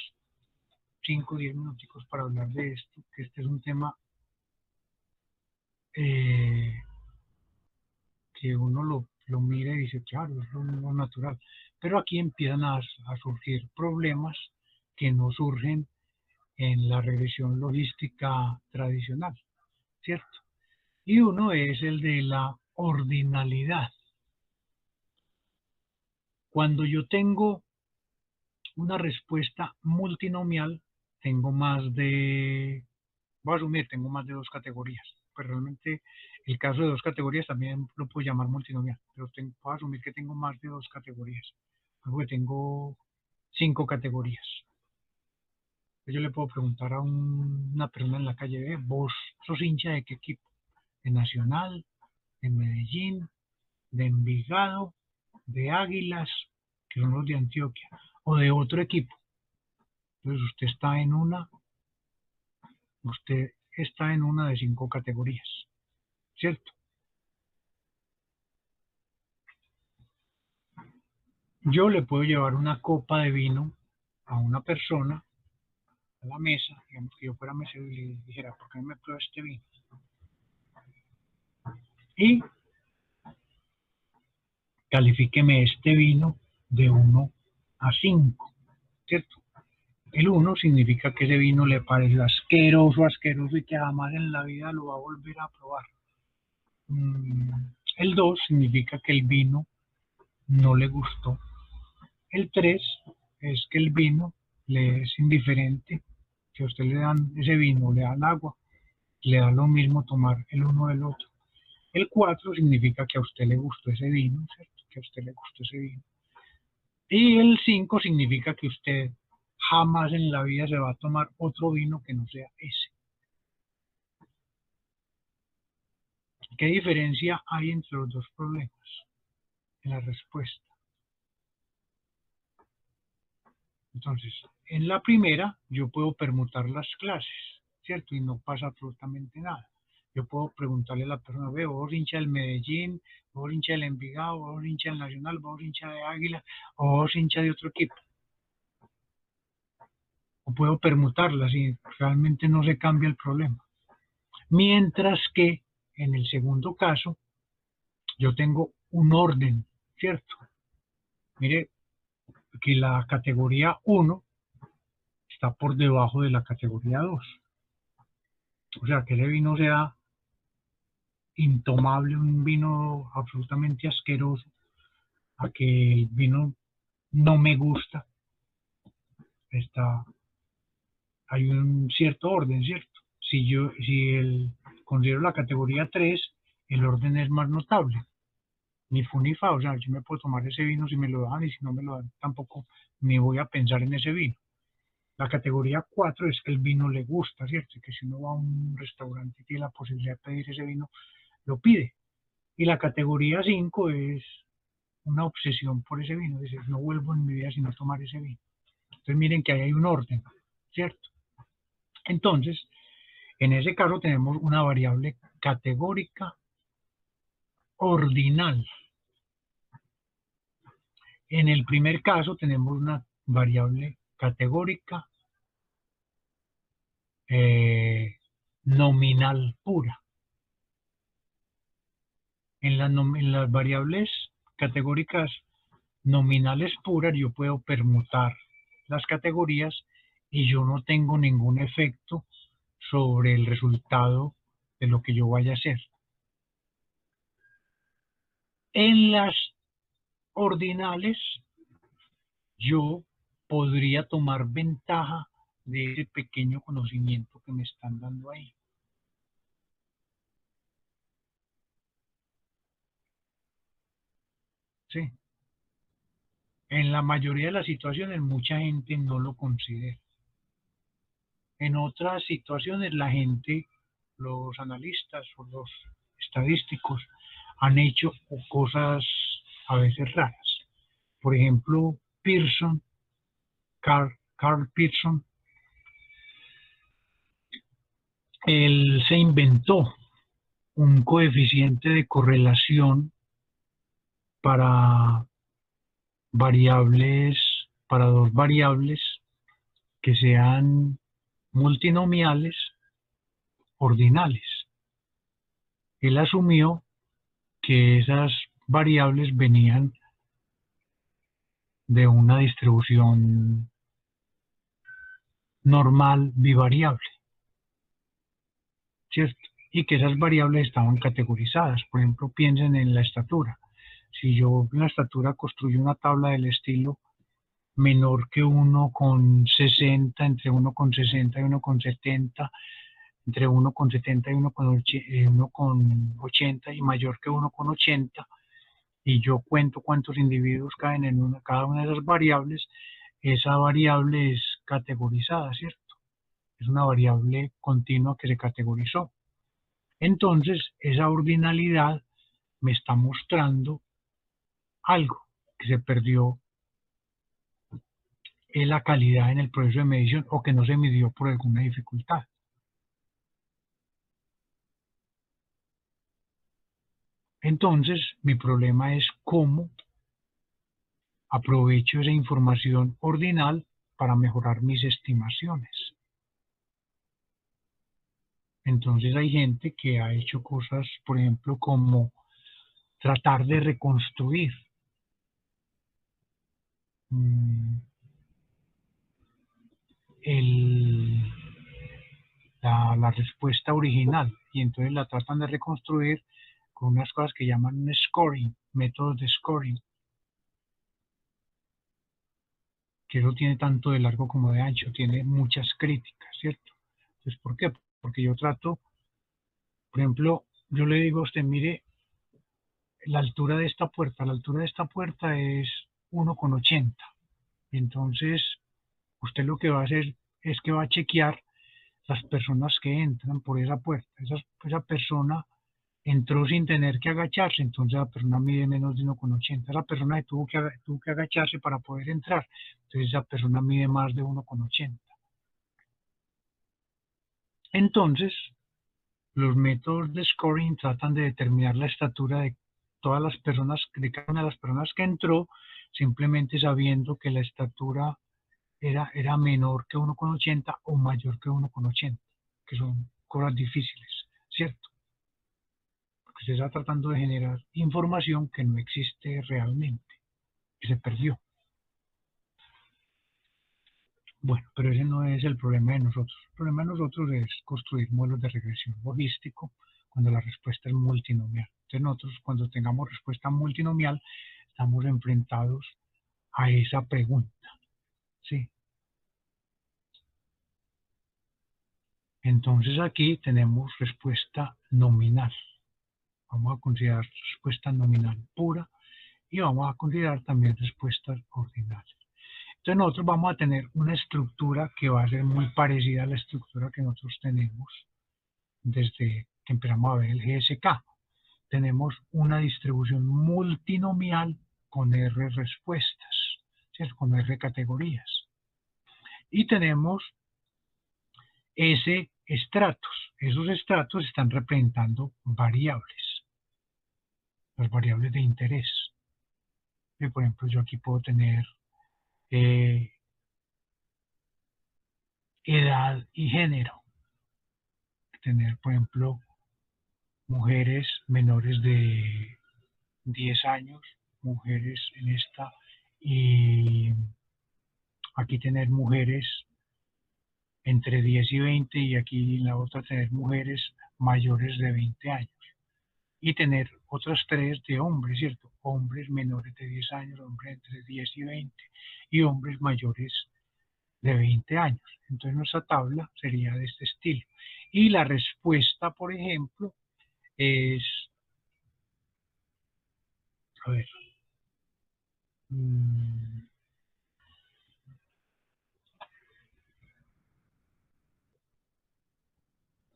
5 o 10 minuticos para hablar de esto, que este es un tema eh, que uno lo mira y dice, claro, es lo natural. Pero aquí empiezan a surgir problemas que no surgen en la regresión logística tradicional, ¿cierto? Y uno es el de la ordinalidad. Cuando yo tengo una respuesta multinomial, tengo más de, voy a asumir, tengo más de dos categorías. Pues realmente el caso de dos categorías también lo puedo llamar multinomial, pero puedo asumir que tengo más de dos categorías. Luego que tengo cinco categorías. Yo le puedo preguntar a una persona en la calle, ¿vos sos hincha de qué equipo? ¿De Nacional? de Medellín, de Envigado, de Águilas, que son los de Antioquia, o de otro equipo. Entonces usted está en una de 5 categorías, ¿cierto? Yo le puedo llevar una copa de vino a una persona a la mesa, digamos que yo fuera mesero y le dijera, ¿por qué no me prueba este vino? Y califíqueme este vino de 1 a 5, ¿cierto? El 1 significa que ese vino le pareció asqueroso, asqueroso y que jamás en la vida lo va a volver a probar. El 2 significa que el vino no le gustó. El 3 es que el vino le es indiferente, que a usted le dan ese vino, le dan agua, le da lo mismo tomar el uno del otro. El 4 significa que a usted le gustó ese vino, ¿cierto? Que a usted le gustó ese vino. Y el 5 significa que usted jamás en la vida se va a tomar otro vino que no sea ese. ¿Qué diferencia hay entre los dos problemas? En la respuesta. Entonces, en la primera yo puedo permutar las clases, ¿cierto? Y no pasa absolutamente nada. Yo puedo preguntarle a la persona, veo, vos hincha del Medellín, vos hincha del Envigado, vos hincha del Nacional, vos hincha de Águila, o vos hincha de otro equipo. O puedo permutarlas y realmente no se cambia el problema. Mientras que en el segundo caso, yo tengo un orden, ¿cierto? Mire, que la categoría 1 está por debajo de la categoría 2. O sea, que ese vino sea intomable, un vino absolutamente asqueroso, a que el vino no me gusta, hay un cierto orden, ¿cierto? Si considero la categoría 3, el orden es más notable. Ni fu ni fa, o sea, yo me puedo tomar ese vino si me lo dan y si no me lo dan tampoco me voy a pensar en ese vino. La categoría 4 es que el vino le gusta, ¿cierto? Que si uno va a un restaurante y tiene la posibilidad de pedir ese vino, lo pide. Y la categoría 5 es una obsesión por ese vino. Dices, no vuelvo en mi vida sino tomar ese vino. Entonces miren que ahí hay un orden, ¿cierto? Entonces, en ese caso tenemos una variable categórica ordinal. En el primer caso tenemos una variable categórica nominal pura. En las variables categóricas nominales puras yo puedo permutar las categorías y yo no tengo ningún efecto sobre el resultado de lo que yo vaya a hacer. En las ordinales yo podría tomar ventaja de ese pequeño conocimiento que me están dando ahí. Sí. En la mayoría de las situaciones mucha gente no lo considera. En otras situaciones la gente, los analistas o los estadísticos han hecho cosas a veces raras. Por ejemplo, Carl Pearson, él se inventó un coeficiente de correlación para variables, para dos variables que sean multinomiales ordinales. Él asumió que esas variables venían de una distribución normal bivariable, ¿cierto? Y que esas variables estaban categorizadas. Por ejemplo, piensen en la estatura. Si yo en la estatura construyo una tabla del estilo menor que 1,60, entre 1,60 y 1,70, entre 1,70 y 1,80 y mayor que 1,80, y yo cuento cuántos individuos caen en cada una de esas variables, esa variable es categorizada, ¿cierto? Es una variable continua que se categorizó. Entonces, esa ordinalidad me está mostrando algo, que se perdió la calidad en el proceso de medición o que no se midió por alguna dificultad. Entonces, mi problema es cómo aprovecho esa información ordinal para mejorar mis estimaciones. Entonces hay gente que ha hecho cosas, por ejemplo, como tratar de reconstruir el, la respuesta original y entonces la tratan de reconstruir con unas cosas que llaman scoring, métodos de scoring, que no tiene tanto de largo como de ancho, tiene muchas críticas, ¿cierto? Entonces, ¿por qué? Porque yo trato, por ejemplo, yo le digo a usted, mire, la altura de esta puerta es 1,80. Entonces, usted lo que va a hacer es que va a chequear las personas que entran por esa puerta. Esa persona entró sin tener que agacharse, entonces la persona mide menos de 1,80. Esa persona que tuvo que agacharse para poder entrar, entonces esa persona mide más de 1,80. Entonces, los métodos de scoring tratan de determinar la estatura de todas las personas, de cada una de las personas que entró, simplemente sabiendo que la estatura era menor que 1,80 o mayor que 1,80, que son cosas difíciles, ¿cierto? Porque se está tratando de generar información que no existe realmente, que se perdió. Bueno, pero ese no es el problema de nosotros. El problema de nosotros es construir modelos de regresión logístico cuando la respuesta es multinomial. Entonces nosotros cuando tengamos respuesta multinomial estamos enfrentados a esa pregunta, ¿sí? Entonces aquí tenemos respuesta nominal. Vamos a considerar respuesta nominal pura y vamos a considerar también respuestas ordinales. Entonces nosotros vamos a tener una estructura que va a ser muy parecida a la estructura que nosotros tenemos desde que empezamos a ver el GSK. Tenemos una distribución multinomial con R respuestas, ¿cierto? Con R categorías. Y tenemos S estratos. Esos estratos están representando variables, las variables de interés. Y por ejemplo, yo aquí puedo tener edad y género. Tener, por ejemplo, mujeres menores de 10 años, mujeres en esta, y aquí tener mujeres entre 10 y 20 y aquí en la otra tener mujeres mayores de 20 años. Y tener otras tres de hombres, ¿cierto? Hombres menores de 10 años, hombres entre 10 y 20 y hombres mayores de 20 años. Entonces nuestra tabla sería de este estilo. Y la respuesta, por ejemplo, es, a ver,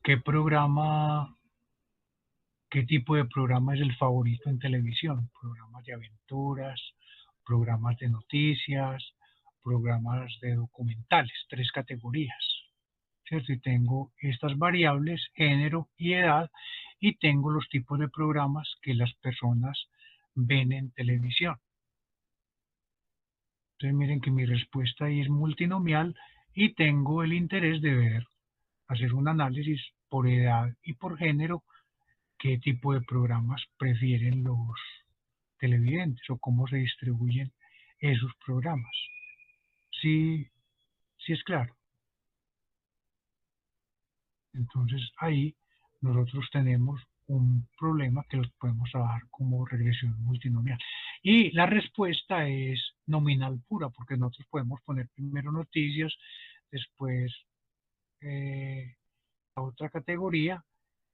¿qué programa, qué tipo de programa es el favorito en televisión? Programas de aventuras, programas de noticias, programas de documentales, tres categorías, ¿cierto? Y tengo estas variables, género y edad, y tengo los tipos de programas que las personas ven en televisión. Entonces miren que mi respuesta ahí es multinomial y tengo el interés de ver, hacer un análisis por edad y por género, qué tipo de programas prefieren los televidentes o cómo se distribuyen esos programas. Sí, sí es claro. Entonces ahí nosotros tenemos un problema que los podemos trabajar como regresión multinomial. Y la respuesta es nominal pura, porque nosotros podemos poner primero noticias, después la otra categoría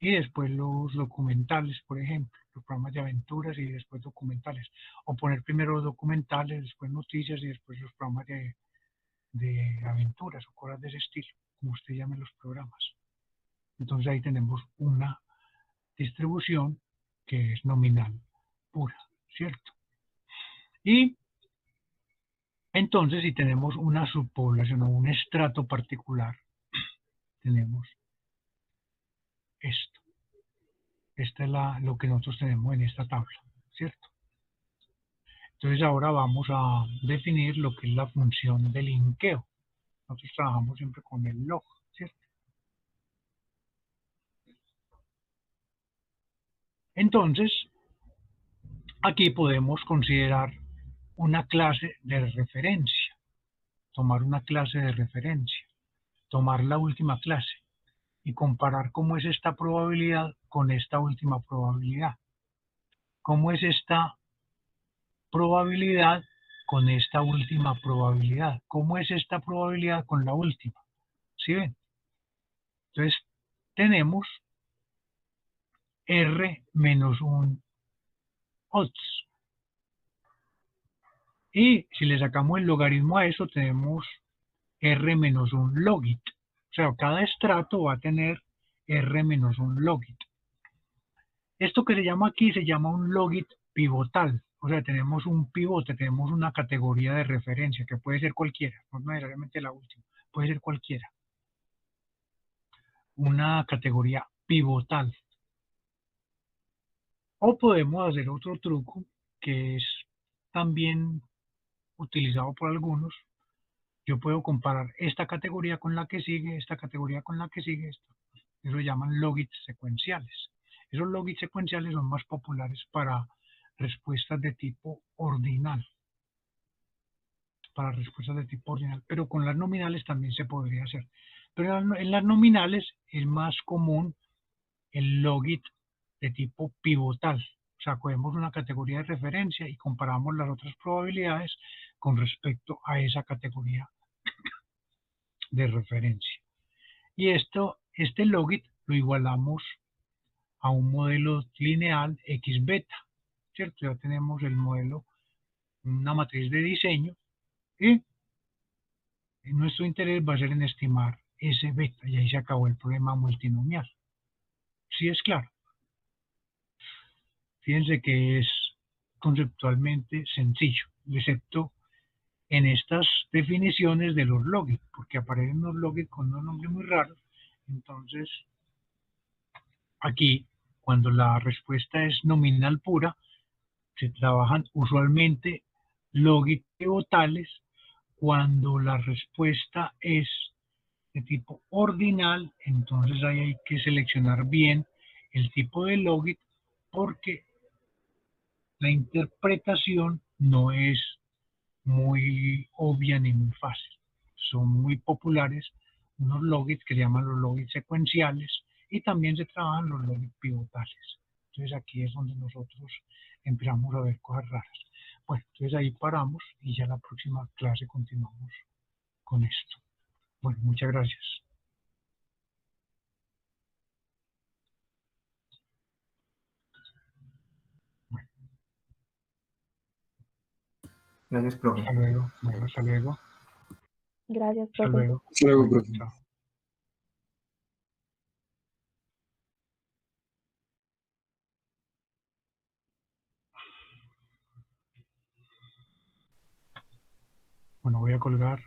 y después los documentales, por ejemplo, los programas de aventuras y después documentales. O poner primero los documentales, después noticias y después los programas de aventuras o cosas de ese estilo, como usted llame los programas. Entonces ahí tenemos una distribución que es nominal pura, ¿cierto? Y entonces si tenemos una subpoblación o un estrato particular, tenemos esto. Esta es lo que nosotros tenemos en esta tabla, ¿cierto? Entonces ahora vamos a definir lo que es la función del linkeo. Nosotros trabajamos siempre con el log, ¿cierto? Entonces, aquí podemos considerar una clase de referencia, tomar una clase de referencia, tomar la última clase y comparar cómo es esta probabilidad con esta última probabilidad. ¿Cómo es esta probabilidad con esta última probabilidad? ¿Cómo es esta probabilidad con la última? ¿Sí ven? Entonces, tenemos R menos un odds. Y si le sacamos el logaritmo a eso, tenemos R menos un logit. O sea, cada estrato va a tener R menos un logit. Esto que se llama aquí se llama un logit pivotal. O sea, tenemos un pivote, tenemos una categoría de referencia que puede ser cualquiera, no necesariamente la última, puede ser cualquiera. Una categoría pivotal. O podemos hacer otro truco que es también utilizado por algunos. Yo puedo comparar esta categoría con la que sigue, esta categoría con la que sigue, esta. Eso se llaman logits secuenciales. Esos logits secuenciales son más populares para respuestas de tipo ordinal, pero con las nominales también se podría hacer. Pero en las nominales es más común el logit de tipo pivotal. O sea, cogemos una categoría de referencia y comparamos las otras probabilidades con respecto a esa categoría de referencia. Y este logit lo igualamos a un modelo lineal X beta, ¿cierto? Ya tenemos el modelo, una matriz de diseño, y nuestro interés va a ser en estimar ese beta, y ahí se acabó el problema multinomial. Sí es claro. Fíjense que es conceptualmente sencillo, excepto en estas definiciones de los logit, porque aparecen los logit con unos nombres muy raros. Entonces, aquí, cuando la respuesta es nominal pura, se trabajan usualmente logit pivotales. Cuando la respuesta es de tipo ordinal, entonces ahí hay que seleccionar bien el tipo de logit porque la interpretación no es muy obvia ni muy fácil. Son muy populares unos logits que se llaman los logits secuenciales y también se trabajan los logits pivotales. Entonces aquí es donde nosotros empezamos a ver cosas raras. Bueno, entonces ahí paramos y ya la próxima clase continuamos con esto. Bueno, muchas gracias. Bueno, Gracias, profe. hasta luego. Bueno, hasta luego. Gracias, Hasta profe. luego. Hasta luego, Bueno, profe. chao. Bueno, voy a colgar.